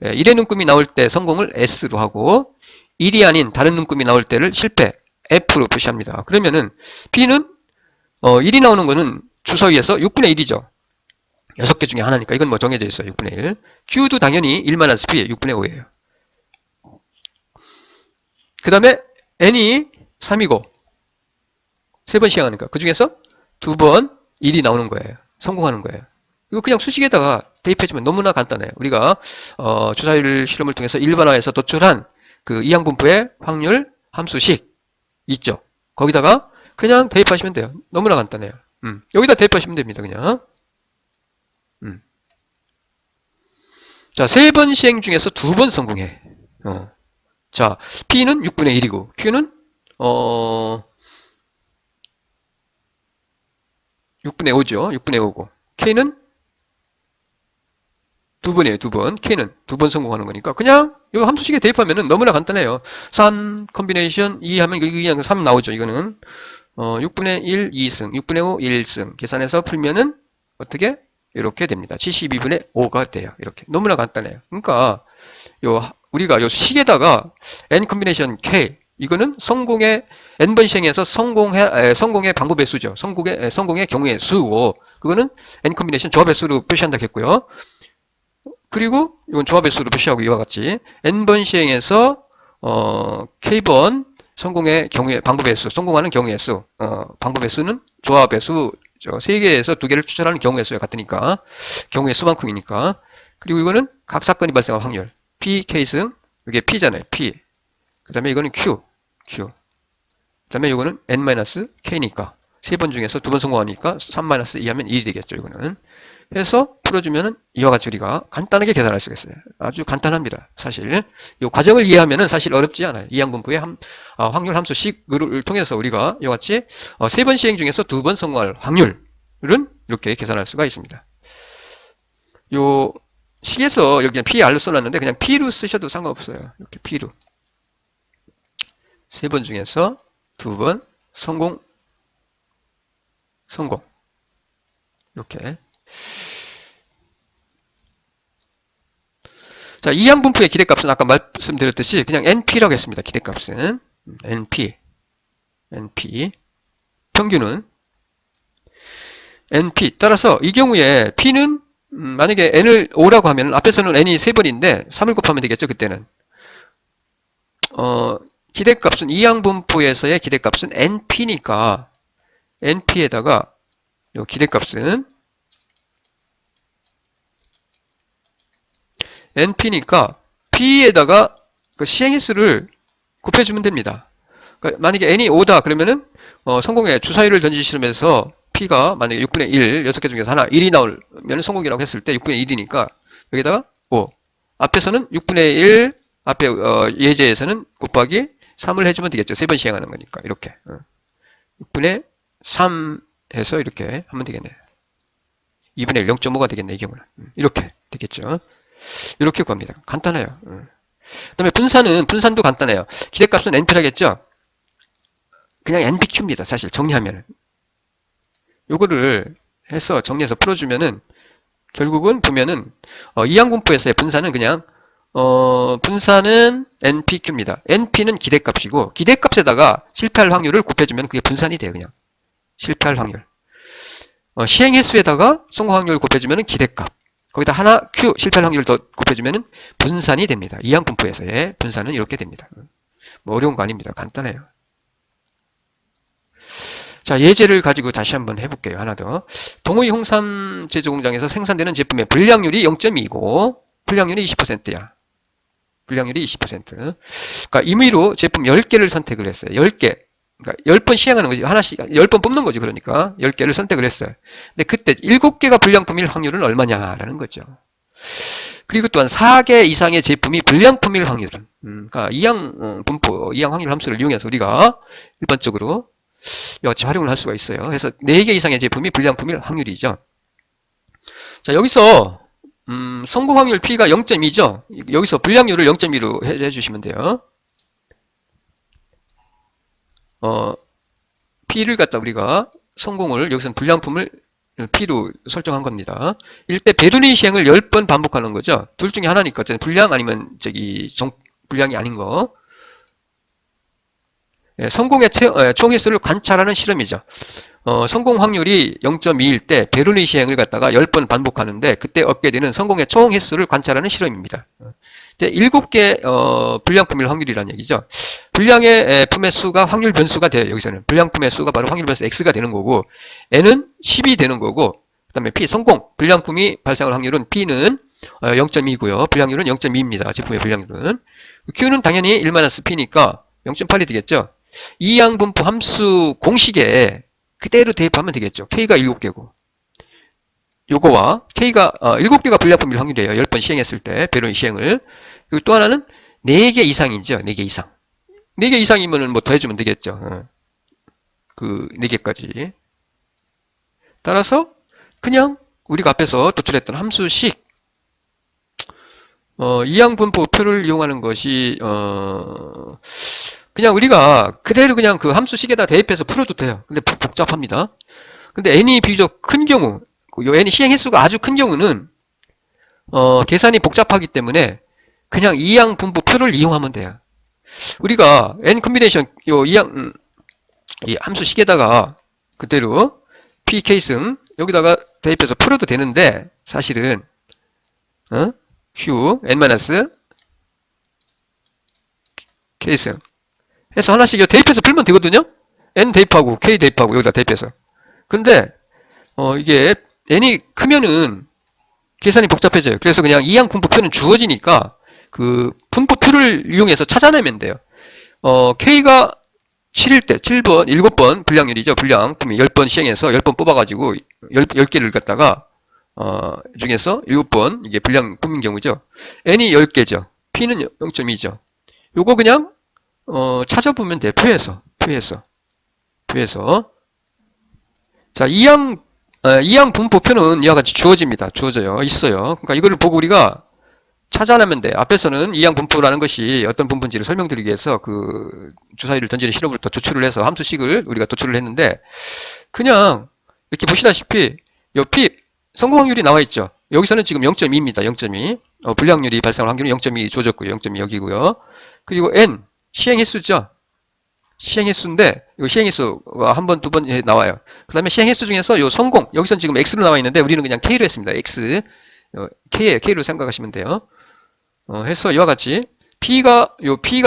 1의 눈금이 나올 때 성공을 S로 하고 1이 아닌 다른 눈금이 나올 때를 실패 F로 표시합니다. 그러면은 P는 1이 나오는 거는 주사위에서 6분의 1이죠. 6개 중에 하나니까 이건 뭐 정해져 있어요. 6분의 1. Q도 당연히 1-P 6분의 5예요. 그 다음에 N이 3이고 3번 시행하니까 그 중에서 2번 1이 나오는 거예요. 성공하는 거예요. 이거 그냥 수식에다가 대입해주면 너무나 간단해요. 우리가 주사위 실험을 통해서 일반화해서 도출한 그 이항분포의 확률 함수식 있죠. 거기다가 그냥 대입하시면 돼요. 너무나 간단해요. 여기다 대입하시면 됩니다. 그냥. 자, 3번 시행 중에서 2번 성공해. 자, P는 6분의 1이고 Q는 6분의 5죠. 6분의 5고 K는 2번이에요. 2번. K는 2번 성공하는 거니까 그냥 이 함수식에 대입하면 너무나 간단해요. 3 컨비네이션 2 하면 그냥 3 나오죠. 이거는 6분의 1 2승 6분의 5 1승 계산해서 풀면은 어떻게? 이렇게 됩니다. 72분의 5가 돼요. 이렇게 너무나 간단해요. 그러니까 우리가 요 식에다가 n 컨비네이션 k 이거는 성공의 n번 시행에서 성공의 방법의 수죠. 성공의 경우의 수고, 그거는 n 콤비네이션 조합의 수로 표시한다 했고요. 그리고 이건 조합의 수로 표시하고 이와 같이 n번 시행에서 k번 성공의 경우의 방법의 수, 성공하는 경우의 수, 방법의 수는 조합의 수, 3개에서 2개를 추천하는 경우의 수와 같으니까 경우의 수만큼이니까. 그리고 이거는 각 사건이 발생할 확률, P 케이스, 이게 P잖아요. P. 그 다음에 이거는 Q. 그 다음에 이거는 n-k니까 3번 중에서 2번 성공하니까 3-2 하면 1이 되겠죠. 이거는 해서 풀어주면은 이와 같이 우리가 간단하게 계산할 수가 있어요. 아주 간단합니다. 사실 이 과정을 이해하면은 사실 어렵지 않아요. 이항분포의 확률 함수식을 통해서 우리가 이와 같이 3번 시행 중에서 2번 성공할 확률은 이렇게 계산할 수가 있습니다. 요 식에서 여기 그냥 PR로 써놨는데 그냥 P로 쓰셔도 상관없어요. 이렇게 P로 3번 중에서 2번 성공 이렇게. 자, 이항분포의 기대값은 아까 말씀드렸듯이 그냥 NP라고 했습니다. 기대값은 NP 평균은 NP. 따라서 이 경우에 P는 만약에 N을 5라고 하면 앞에서는 N이 3번인데 3을 곱하면 되겠죠. 그때는 기대값은 이항분포에서의 기대값은 NP니까 NP에다가 이 기대값은 NP니까 P에다가 그 시행횟수를 곱해주면 됩니다. 그러니까 만약에 N이 5다 그러면은 성공의 주사위를 던지시면서 P가 만약에 6분의 1, 6개 중에서 하나 1이 나오면 성공이라고 했을 때 6분의 1이니까 여기다가 5. 앞에서는 6분의 1, 앞에 예제에서는 곱하기 3을 해주면 되겠죠. 3번 시행하는 거니까 이렇게 6분의 3 해서 이렇게 하면 되겠네요. 2분의 1, 0.5가 되겠네. 이 경우는 이렇게 되겠죠. 이렇게 구합니다. 간단해요. 그 다음에 분산도 간단해요. 기대값은 NP라겠죠? 그냥 NPQ입니다. 사실 정리하면은. 요거를 해서 정리해서 풀어주면은 결국은 보면은 이항분포에서의 분산은 그냥 분산은 NPQ입니다. NP는 기대값이고 기대값에다가 실패할 확률을 곱해주면 그게 분산이 돼요. 그냥 실패할 확률. 시행 횟수에다가 성공 확률을 곱해주면 기대값. 거기다 하나 Q 실패할 확률을 더 곱해주면 분산이 됩니다. 이항분포에서의 분산은 이렇게 됩니다. 뭐 어려운 거 아닙니다. 간단해요. 자, 예제를 가지고 다시 한번 해볼게요. 하나 더. 동의 홍삼 제조 공장에서 생산되는 제품의 불량률이 0.2고 불량률이 20%야. 불량률이 20%. 그러니까 임의로 제품 10개를 선택을 했어요. 10개. 그러니까 10번 시행하는 거지. 하나씩 10번 뽑는 거지. 그러니까 10개를 선택을 했어요. 근데 그때 7개가 불량품일 확률은 얼마냐라는 거죠. 그리고 또한 4개 이상의 제품이 불량품일 확률은 그러니까 이항 분포, 이항 확률 함수를 이용해서 우리가 일반적으로 같이 활용을 할 수가 있어요. 그래서 4개 이상의 제품이 불량품일 확률이죠. 자, 여기서 성공 확률 P가 0.2죠. 여기서 불량률을 0.2로 해주시면 돼요. P를 갖다 우리가 성공을 여기서는 불량품을 P로 설정한 겁니다. 이럴 때 베르니 시행을 10번 반복하는 거죠. 둘 중에 하나니까 불량 아니면 불량이 아닌 거. 성공의 총 횟수를 관찰하는 실험이죠. 성공 확률이 0.2일 때 베르니 시행을 갖다가 10번 반복하는데 그때 얻게 되는 성공의 총 횟수를 관찰하는 실험입니다. 7개 불량품일 확률이라는 얘기죠. 불량의 품의 수가 확률 변수가 돼요. 여기서는 불량품의 수가 바로 확률 변수 x가 되는 거고 n은 10이 되는 거고 그 다음에 p 성공 불량품이 발생할 확률은 p는 0.2고요. 불량률은 0.2입니다. 제품의 불량률은 q는 당연히 1-p니까 0.8이 되겠죠. 이항분포 함수 공식에 그대로 대입하면 되겠죠. k가 7개고 요거와 k가 7개가 불량품일 확률이에요. 10번 시행했을 때 베르니 시행을. 그리고 또 하나는 4개 이상이죠. 4개 이상. 4개 이상이면 뭐 더해주면 되겠죠. 그 4개까지. 따라서 그냥 우리가 앞에서 도출했던 함수식 이항분포표를 이용하는 것이 그냥 우리가 그대로 그냥 그 함수식에다 대입해서 풀어도 돼요. 근데 복잡합니다. 근데 n이 비교적 큰 경우 요 n이 시행 횟수가 아주 큰 경우는 계산이 복잡하기 때문에 그냥 이항분포표를 이용하면 돼요. 우리가 n 컨비네이션 요 이 함수 식에다가 그대로 p k승 여기다가 대입해서 풀어도 되는데 사실은 q n 마이너스 k승 해서 하나씩 대입해서 풀면 되거든요. n 대입하고 k 대입하고 여기다 대입해서. 근데 이게 n이 크면은 계산이 복잡해져요. 그래서 그냥 이항 분포표는 주어지니까 그 분포표를 이용해서 찾아내면 돼요. k가 7일 때 7번 7번 불량률이죠. 불량품이 10번 시행해서 10번 뽑아가지고 10개를 갖다가 중에서 7번 이게 불량품인 경우죠. n이 10개죠. p는 0.2죠. 요거 그냥 찾아보면 돼요. 표에서 자, 이항 분포표는 이와 같이 주어집니다. 주어져요. 있어요. 그러니까 이거를 보고 우리가 찾아내면 돼. 앞에서는 이항 분포라는 것이 어떤 분포인지를 설명드리기 위해서 그 주사위를 던지는 실험부터 도출을 해서 함수식을 우리가 도출을 했는데 그냥 이렇게 보시다시피 요 P 성공 확률이 나와 있죠. 여기서는 지금 0.2입니다. 0.2. 불량률이 발생할 확률은 0.2 주어졌고요. 0.2 여기고요. 그리고 N 시행 횟수죠. 시행 횟수인데 이 시행 횟수가 한 번, 두 번 나와요. 그 다음에 시행 횟수 중에서 요 성공 여기선 지금 X로 나와 있는데 우리는 그냥 K로 했습니다. X K예요. K로 생각하시면 돼요. 해서 이와 같이 P가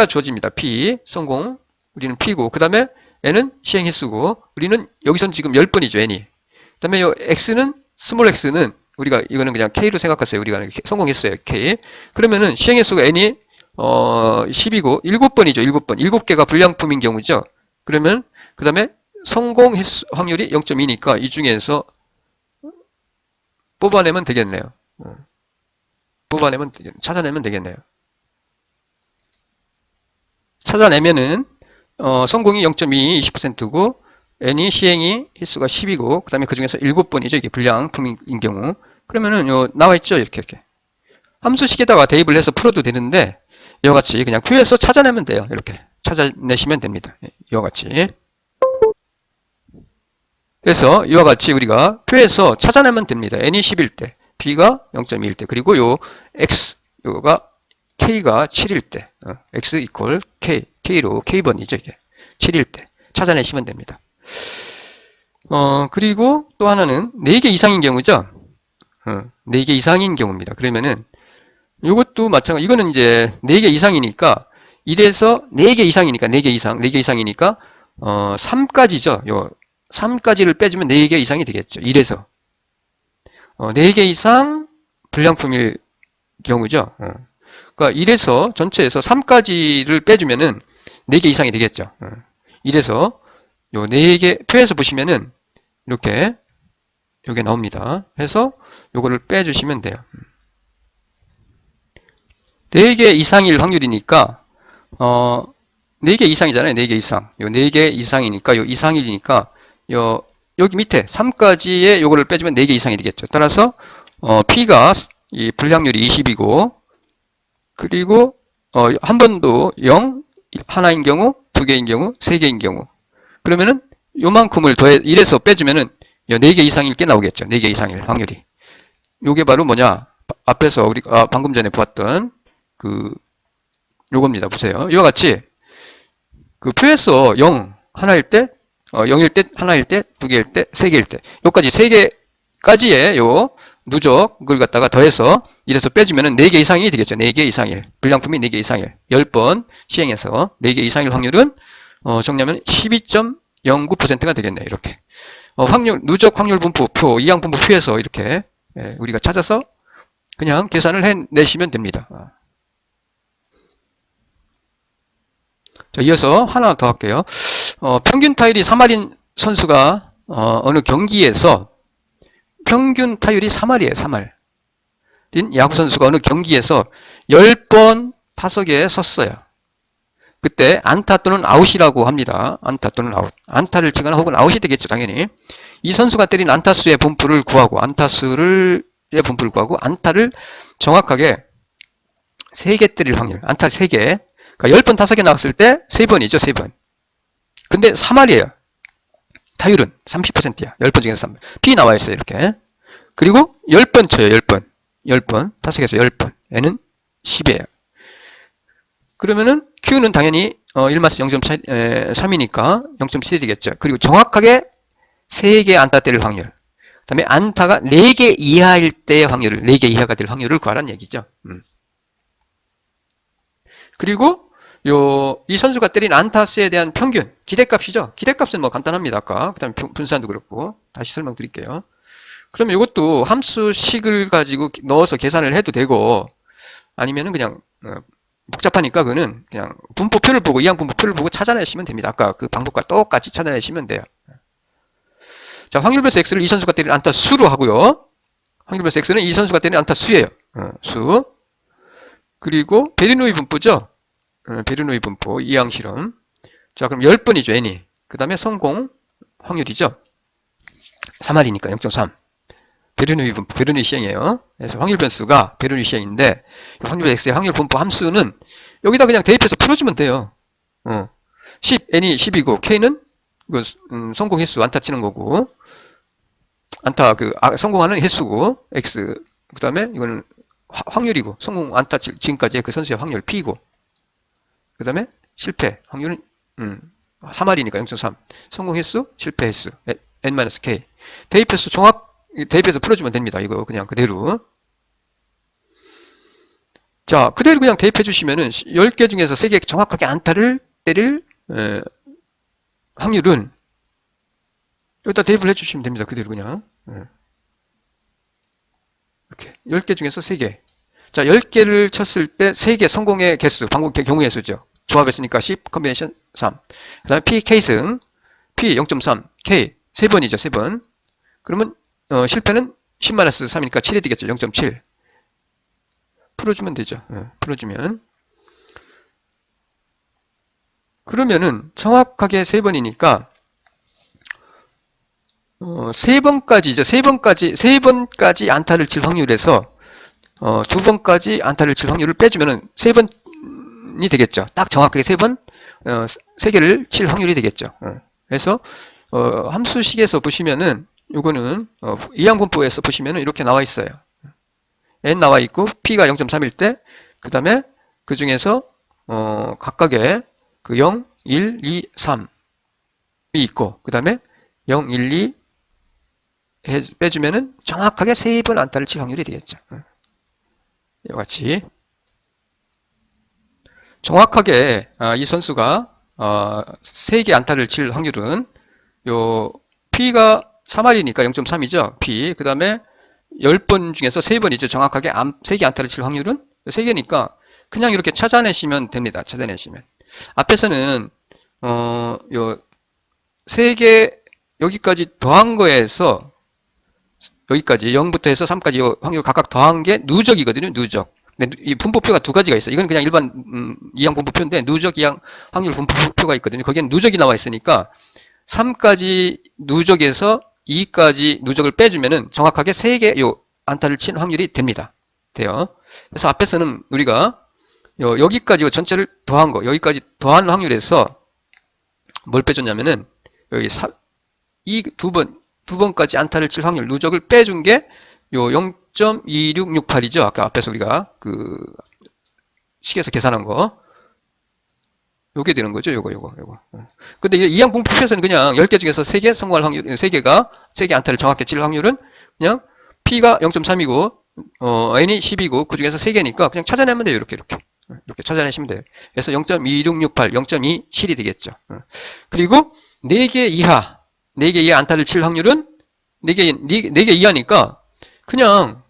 주어집니다. P 성공 우리는 P고 그 다음에 N은 시행 횟수고 우리는 여기선 지금 10번이죠. N이. 그 다음에 요 X는 스몰 x는 우리가 이거는 그냥 K로 생각하세요. 우리가 성공 횟수예요. K. 그러면은 시행 횟수가 N이 10이고 7번이죠. 7번. 7개가 불량품인 경우죠. 그러면 그 다음에 성공 횟수 확률이 0.2니까 이 중에서 뽑아내면 되겠네요. 찾아내면 되겠네요. 찾아내면은 성공이 0.2 20%고 n이 시행이 횟수가 10이고 그 다음에 그 중에서 7번이죠. 이게 불량품인 경우. 그러면은 나와 있죠. 이렇게 함수식에다가 대입을 해서 풀어도 되는데 이와 같이 그냥 표에서 찾아내면 돼요. 이렇게 찾아내시면 됩니다. 이와 같이. 그래서 이와 같이 우리가 표에서 찾아내면 됩니다. n이 10일 때, b가 0.2일 때, 그리고 요 x, 요가 k가 7일 때, x 이퀄 k, k로 k번이죠. 이게 7일 때 찾아내시면 됩니다. 그리고 또 하나는 4개 이상인 경우죠. 4개 이상인 경우입니다. 그러면은 이것도 마찬가지. 이거는 이제 4개 이상이니까 1에서 4개 이상이니까 4개 이상이니까 3까지죠. 요 3까지를 빼주면 4개 이상이 되겠죠. 1에서 4개 이상 불량품일 경우죠. 그러니까 1에서 전체에서 3까지를 빼주면은 4개 이상이 되겠죠. 1에서 요 4개 표에서 보시면은 이렇게 요게 나옵니다. 해서 요거를 빼주시면 돼요. 4개 이상일 확률이니까 4개 이상이잖아요. 4개 이상. 요 4개 이상이니까 요 이상일이니까 여기 밑에 3까지의 요거를 빼주면 4개 이상이 되겠죠. 따라서 P가 이 불량률이 20이고 그리고 한 번도 0, 하나인 경우, 2개인 경우, 3개인 경우 그러면은 요만큼을 더해 1에서 빼주면은 4개 이상일 게 나오겠죠. 4개 이상일 확률이. 요게 바로 뭐냐? 앞에서 우리가 방금 전에 보았던 요겁니다. 보세요. 이와 같이 그 표에서 0 하나일 때 0일 때, 하나일 때, 2개일 때, 3개일 때 요까지 3개까지의 요 누적을 갖다가 더해서 1에서 빼주면은 4개 이상이 되겠죠. 4개 이상일. 불량품이 4개 이상일. 10번 시행해서 4개 이상일 확률은 정리하면 12.09%가 되겠네요. 이렇게. 누적 확률 분포표, 이항 분포표에서 이렇게 우리가 찾아서 그냥 계산을 해내시면 됩니다. 자, 이어서 하나 더 할게요. 평균 타율이 3할인 선수가 어느 경기에서 평균 타율이 3할이에요. 3할. 야구 선수가 어느 경기에서 10번 타석에 섰어요. 그때 안타 또는 아웃이라고 합니다. 안타 또는 아웃. 안타를 치거나 혹은 아웃이 되겠죠. 당연히. 이 선수가 때린 안타수의 분포를 구하고 안타를 정확하게 3개 때릴 확률. 안타 3개. 그러니까 10번 타석에 나갔을 때 3번이죠. 3번. 근데 3할이에요. 타율은 30%야. 10번 중에서 3번. P 나와 있어요. 이렇게. 그리고 10번 쳐요. 10번. 10번. 타석에서 10번. N은 10이에요. 그러면은 Q는 당연히 1마스 0.3이니까 0.7이 되겠죠. 그리고 정확하게 3개 안타 때릴 확률. 그 다음에 안타가 4개 이하일 때의 확률을, 4개 이하가 될 확률을 구하라는 얘기죠. 그리고 이 선수가 때린 안타 수에 대한 평균, 기대값이죠. 기대값은 뭐 간단합니다. 아까. 그 다음에 분산도 그렇고. 다시 설명드릴게요. 그러면 이것도 함수식을 가지고 넣어서 계산을 해도 되고, 아니면은 그냥, 복잡하니까 그거는 그냥 분포표를 보고, 이항 분포표를 보고 찾아내시면 됩니다. 아까 그 방법과 똑같이 찾아내시면 돼요. 자, 확률 배수 X를 이 선수가 때린 안타 수로 하고요. 확률 배수 X는 이 선수가 때린 안타 수예요. 수. 그리고 베르노이 분포죠. 베르노이 분포, 이항 실험. 자, 그럼 10번이죠, n이. 그 다음에 성공 확률이죠. 3할이니까 0.3. 베르노이 분포, 베르노이 시행이에요. 그래서 확률 변수가 베르노이 시행인데, 확률 X의 확률 분포 함수는 여기다 그냥 대입해서 풀어주면 돼요. 10, n이 10이고, k는 성공 횟수, 안타 치는 거고, 안타, 성공하는 횟수고, x. 그 다음에 이거는 확률이고, 성공 안타 지금까지의 그 선수의 확률 p고, 그 다음에 실패 확률은 3할이니까 0.3. 성공 횟수, 실패 횟수, n-k. 대입해서 대입해서 풀어주면 됩니다. 이거 그냥 그대로. 자, 그대로 그냥 대입해 주시면은 10개 중에서 3개 정확하게 안타를 때릴 확률은 여기다 대입을 해 주시면 됩니다. 그대로 그냥. 이렇게 10개 중에서 3개. 자, 10개를 쳤을 때 3개 성공의 개수, 방금 경우의 수죠. 조합했으니까 10, 컨비네이션 3. 그 다음에 P, K승, P 0.3, K 3번이죠, 3번. 그러면 실패는 10-3이니까 7이 되겠죠, 0.7. 풀어주면 되죠. 풀어주면. 그러면은 정확하게 3번이니까 3번까지죠. 3번까지 안타를 칠 확률에서 2번까지 안타를 칠 확률을 빼주면은 3번이 되겠죠. 딱 정확하게 3번, 3개를 칠 확률이 되겠죠. 그래서 함수식에서 보시면은 요거는 이항분포에서 보시면은 이렇게 나와 있어요. n 나와 있고 p가 0.3일 때, 그 다음에 그 중에서 각각의 그 0, 1, 2, 3이 있고, 그 다음에 0, 1, 2 빼주면은 정확하게 3번 안타를 칠 확률이 되겠죠. 이와 같이 정확하게 이 선수가 3개 안타를 칠 확률은 요 P가 3할이니까 0.3이죠. P. 그 다음에 10번 중에서 3번이죠. 정확하게 3개 안타를 칠 확률은 3개니까 그냥 이렇게 찾아내시면 됩니다. 찾아내시면. 앞에서는 요 3개 여기까지 더한 거에서 여기까지 0부터 해서 3까지 요 확률 각각 더한 게 누적이거든요. 누적. 근데 이 분포표가 두 가지가 있어요. 이건 그냥 일반 이항 분포표인데 누적 이항 확률 분포표가 있거든요. 거기에는 누적이 나와 있으니까 3까지 누적에서 2까지 누적을 빼주면은 정확하게 3개 요 안타를 친 확률이 됩니다. 돼요. 그래서 앞에서는 우리가 여기까지 전체를 더한 거, 여기까지 더한 확률에서 뭘 빼줬냐면은 여기 이 두 번까지 안타를 칠 확률 누적을 빼준 게 요 0.2668이죠. 아까 앞에서 우리가 그 식에서 계산한 거. 요게 되는 거죠. 요거. 근데 이항 분포표에서는 그냥 10개 중에서 3개 성공할 확률, 3개 안타를 정확히 칠 확률은 그냥 P가 0.3이고, N이 10이고, 그 중에서 3개니까 그냥 찾아내면 돼요. 이렇게 찾아내시면 돼요. 그래서 0.2668, 0.27이 되겠죠. 그리고 4개 이하 안타를 칠 확률은 4개 이하니까 그냥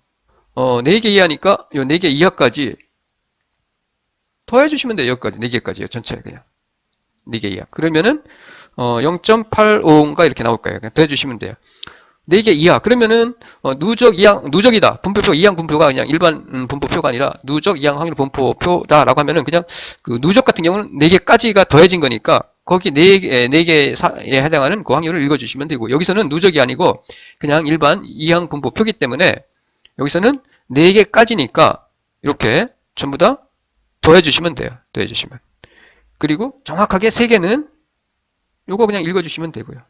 4개 이하니까 요 4개 이하까지 더해주시면 돼요. 여기까지 4개까지요. 전체 그냥 4개 이하. 그러면은 0.85인가 이렇게 나올 거예요. 그냥 더해주시면 돼요. 4개 이하. 그러면은 누적이다. 분포표 이항 분포가 그냥 일반 분포표가 아니라 누적 이항 확률 분포표다라고 하면은 그냥 그 누적 같은 경우는 4개까지가 더해진 거니까 거기 4개에 해당하는 그 확률을 읽어주시면 되고, 여기서는 누적이 아니고 그냥 일반 이항 분포표기 때문에 여기서는 4개까지니까 이렇게 전부 다 더해주시면 돼요. 더해주시면. 그리고 정확하게 3개는 요거 그냥 읽어주시면 되고요.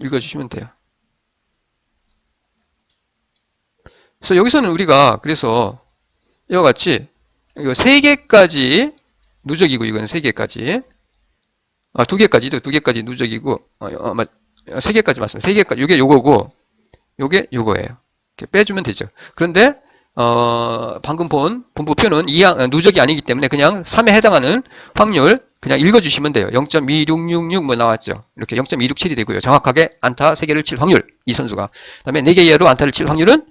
읽어주시면 돼요. 그래서 여기서는 우리가 그래서 이와 같이 3개까지 누적이고 이건 3개까지. 아, 2개까지도 2개까지 누적이고, 세 개까지 맞습니다. 3개까지. 요게 요거고, 요게 요거예요. 이렇게 빼주면 되죠. 그런데 방금 본 분포표는 누적이 아니기 때문에 그냥 3에 해당하는 확률 그냥 읽어주시면 돼요. 0.2666 뭐 나왔죠. 이렇게 0.267이 되고요. 정확하게 안타 3개를 칠 확률, 이 선수가. 그 다음에 4개 이하로 안타를 칠 확률은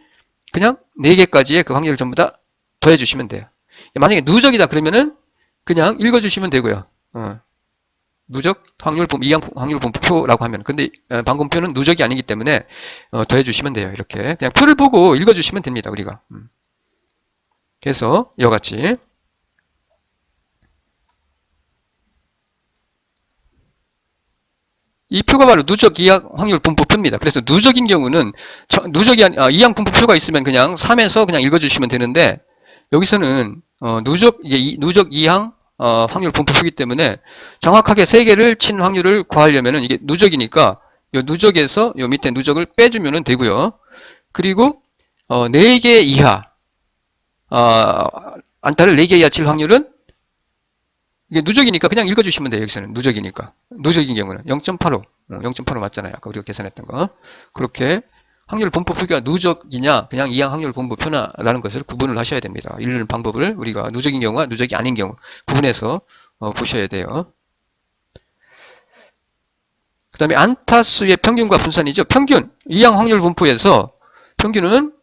그냥 4개까지의 그 확률을 전부 다 더해주시면 돼요. 만약에 누적이다 그러면은 그냥 읽어주시면 되고요. 누적 확률 이항 확률 분포표라고 하면, 근데 방금 표는 누적이 아니기 때문에 더해 주시면 돼요. 이렇게 그냥 표를 보고 읽어 주시면 됩니다. 우리가. 그래서 이와 같이 이 표가 바로 누적 이항 확률 분포표입니다. 그래서 누적인 경우는 누적이 이항 분포표가 있으면 그냥 3에서 그냥 읽어 주시면 되는데, 여기서는 누적 이항 확률 분포표이기 때문에 정확하게 3개를 친 확률을 구하려면은 이게 누적이니까 요 누적에서 요 밑에 누적을 빼주면 되고요. 그리고 4개 이하 안타를 4개 이하 칠 확률은 이게 누적이니까 그냥 읽어주시면 돼요. 여기서는 누적이니까. 누적인 경우는 0.85 0.85 맞잖아요. 아까 우리가 계산했던 거. 그렇게 확률 분포표가 누적이냐 그냥 이항 확률 분포표나라는 것을 구분을 하셔야 됩니다. 이런 방법을 우리가 누적인 경우와 누적이 아닌 경우 구분해서 보셔야 돼요. 그 다음에 안타수의 평균과 분산이죠. 평균 이항 확률 분포에서 평균은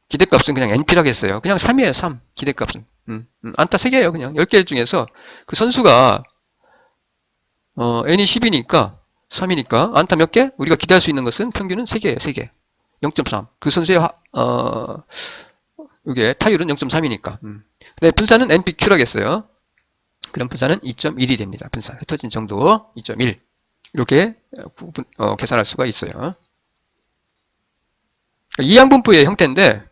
기대값은 그냥 NP라고 했어요. 그냥 3이에요. 3 기대값은. 안타 3개예요. 그냥 10개 중에서 그 선수가 N이 10이니까 3이니까 안타 몇 개? 우리가 기대할 수 있는 것은 평균은 3개예요. 3개. 0.3. 그 선수의 이게 타율은 0.3이니까. 근데 분산은 NPQ라고 했어요. 그럼 분산은 2.1이 됩니다. 분산. 흩어진 정도 2.1. 이렇게 계산할 수가 있어요. 이항분포의 형태인데,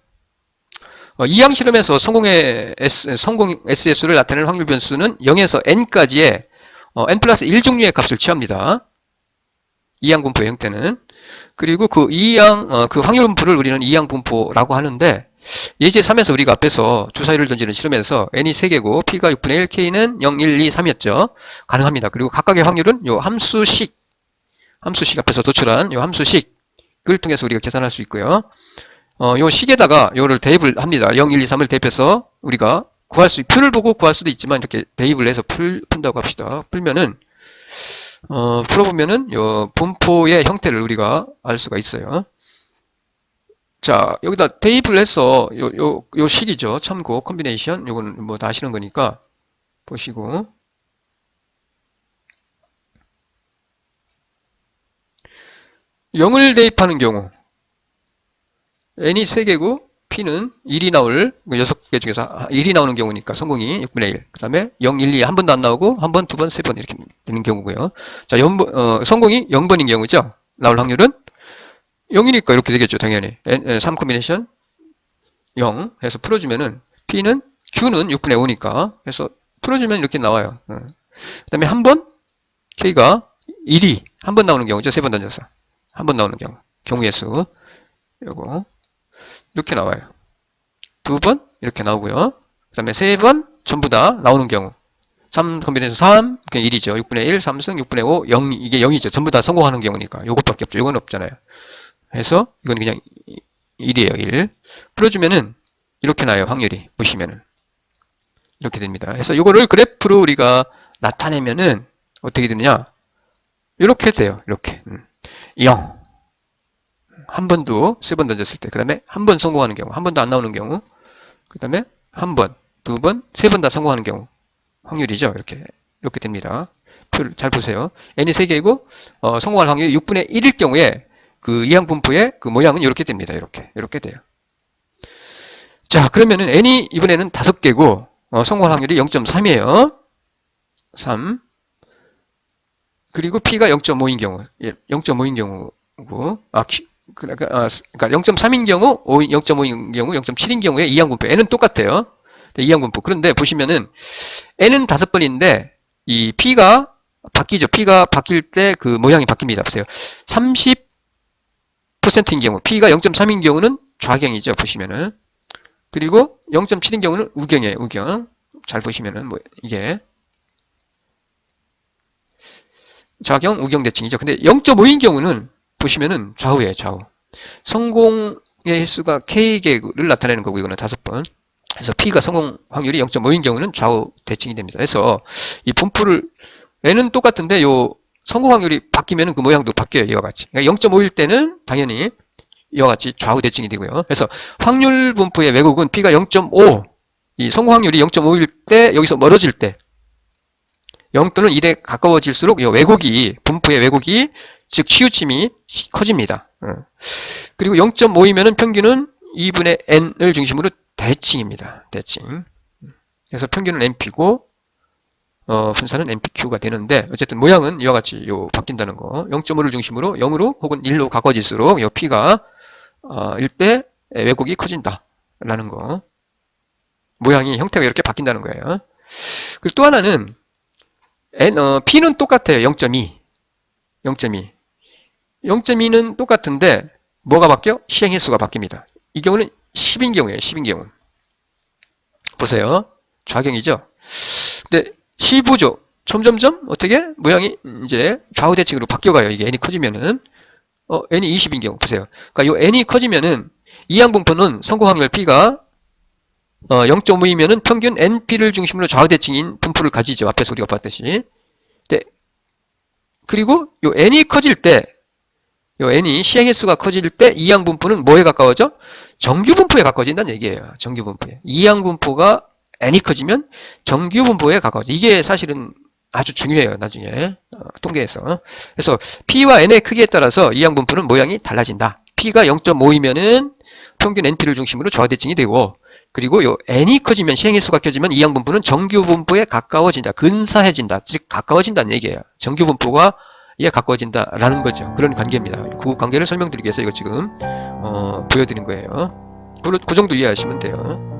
이항 실험에서 성공 SS를 나타내는 확률 변수는 0에서 n까지의 n 플러스 1 종류의 값을 취합니다. 이항 분포의 형태는. 그리고 그 그 확률 분포를 우리는 이항 분포라고 하는데, 예제 3에서 우리가 앞에서 주사위를 던지는 실험에서 n이 3개고 p가 6분의 1, k는 0, 1, 2, 3이었죠. 가능합니다. 그리고 각각의 확률은 요 함수식 앞에서 도출한 요 함수식을 통해서 우리가 계산할 수 있고요. 요 식에다가 요를 대입을 합니다. 0, 1, 2, 3을 대입해서 우리가 표를 보고 구할 수도 있지만 이렇게 대입을 해서 푼다고 합시다. 풀어보면은 요 분포의 형태를 우리가 알 수가 있어요. 자, 여기다 대입을 해서 요 식이죠. 참고 컴비네이션. 요건 뭐 다 아시는 거니까 보시고. (0을) 대입하는 경우 n이 3개고 p는 1이 나올 6개 중에서 1이 나오는 경우니까 성공이 6분의 1. 그 다음에 0, 1, 2 한 번도 안 나오고 한 번, 두 번, 세 번 이렇게 되는 경우고요. 자, 성공이 0번인 경우죠. 나올 확률은 0이니까 이렇게 되겠죠. 당연히. 3 콤비네이션 0 해서 풀어주면은 p는 q는 6분의 5니까 해서 풀어주면 이렇게 나와요. 그 다음에 한 번 k가 1이 한 번 나오는 경우죠. 세 번 던져서 한 번 나오는 경우의 수 요거 이렇게 나와요. 두 번 이렇게 나오고요. 그 다음에 세 번 전부 다 나오는 경우 3 콤비네이션 3 1이죠. 6분의 1 3승 6분의 5 0 이게 0이죠. 전부 다 성공하는 경우니까 요것밖에 없죠. 요건 없잖아요. 해서 이건 그냥 1이에요. 1 풀어주면은 이렇게 나요. 확률이 보시면은 이렇게 됩니다. 그래서 요거를 그래프로 우리가 나타내면은 어떻게 되느냐 이렇게 돼요. 이렇게 0 한 번도 세 번 던졌을 때, 그 다음에 한 번 성공하는 경우, 한 번도 안 나오는 경우, 그 다음에 한 번, 두 번, 세 번 다 성공하는 경우 확률이죠. 이렇게 됩니다. 표를 잘 보세요. n이 3개이고 성공할 확률이 6분의 1일 경우에 그 이항 분포의 그 모양은 이렇게 됩니다. 이렇게 돼요. 자, 그러면은 n이 이번에는 5개고 성공할 확률이 0.3이에요. 3. 그리고 p가 0.5인 경우, 0.5인 경우고, 그러니까 0.3인 경우, 0.5인 경우, 0.7인 경우에 이항 분포. n은 똑같아요. 이항 분포. 그런데 보시면은 n은 5번인데 이 p가 바뀌죠. p가 바뀔 때 그 모양이 바뀝니다. 보세요. 30%인 경우, p가 0.3인 경우는 좌경이죠. 보시면은. 그리고 0.7인 경우는 우경이에요. 우경. 잘 보시면은 뭐 이게 좌경, 우경 대칭이죠. 근데 0.5인 경우는 보시면은 좌우예요, 좌우. 성공의 횟수가 K개를 나타내는 거고, 이거는 5번. 그래서 P가 성공 확률이 0.5인 경우는 좌우 대칭이 됩니다. 그래서 이 분포를, N은 똑같은데 요 성공 확률이 바뀌면 그 모양도 바뀌어요, 이와 같이. 그러니까 0.5일 때는 당연히 이와 같이 좌우 대칭이 되고요. 그래서 확률 분포의 왜곡은 P가 0.5, 이 성공 확률이 0.5일 때, 여기서 멀어질 때, 0 또는 1에 가까워질수록 이 왜곡이, 분포의 왜곡이, 즉 치우침이 커집니다. 그리고 0.5이면은 평균은 2분의 n을 중심으로 대칭입니다. 대칭. 그래서 평균은 np고 분산은 npq가 되는데, 어쨌든 모양은 이와 같이 바뀐다는 거. 0.5를 중심으로 0으로 혹은 1로 가까워질수록 이 p가 1대 왜곡이 커진다라는 거. 모양이, 형태가 이렇게 바뀐다는 거예요. 그리고 또 하나는 p는 똑같아요. 0.2. 0.2. 0.2는 똑같은데 뭐가 바뀌어? 시행 횟수가 바뀝니다. 이 경우는 10인 경우예요. 10인 경우. 보세요. 좌경이죠. 근데 15죠. 점점점 어떻게 모양이 이제 좌우 대칭으로 바뀌어가요. 이게 n이 커지면은 n이 20인 경우 보세요. 그러니까 요 n이 커지면은 이항분포는 성공 확률 p가 0.5이면은 평균 np를 중심으로 좌우 대칭인 분포를 가지죠. 앞에서 우리가 봤듯이. 네. 그리고 요 n이 커질 때, 요 n이 시행 횟수가 커질 때 이항 분포는 뭐에 가까워져? 정규 분포에 가까워진다는 얘기예요. 정규 분포에. 이항 분포가 n이 커지면 정규 분포에 가까워져. 이게 사실은 아주 중요해요. 나중에 통계에서. 그래서 p와 n의 크기에 따라서 이항 분포는 모양이 달라진다. p가 0.5이면은 평균 np를 중심으로 좌우대칭이 되고, 그리고 요 n이 커지면, 시행 횟수가 커지면 이항 분포는 정규 분포에 가까워진다. 근사해진다. 즉 가까워진다는 얘기예요. 정규 분포가 이에 가까워진다라는 거죠. 그런 관계입니다. 그 관계를 설명드리기 위해서 이거 지금 보여드린 거예요. 그 정도 이해하시면 돼요.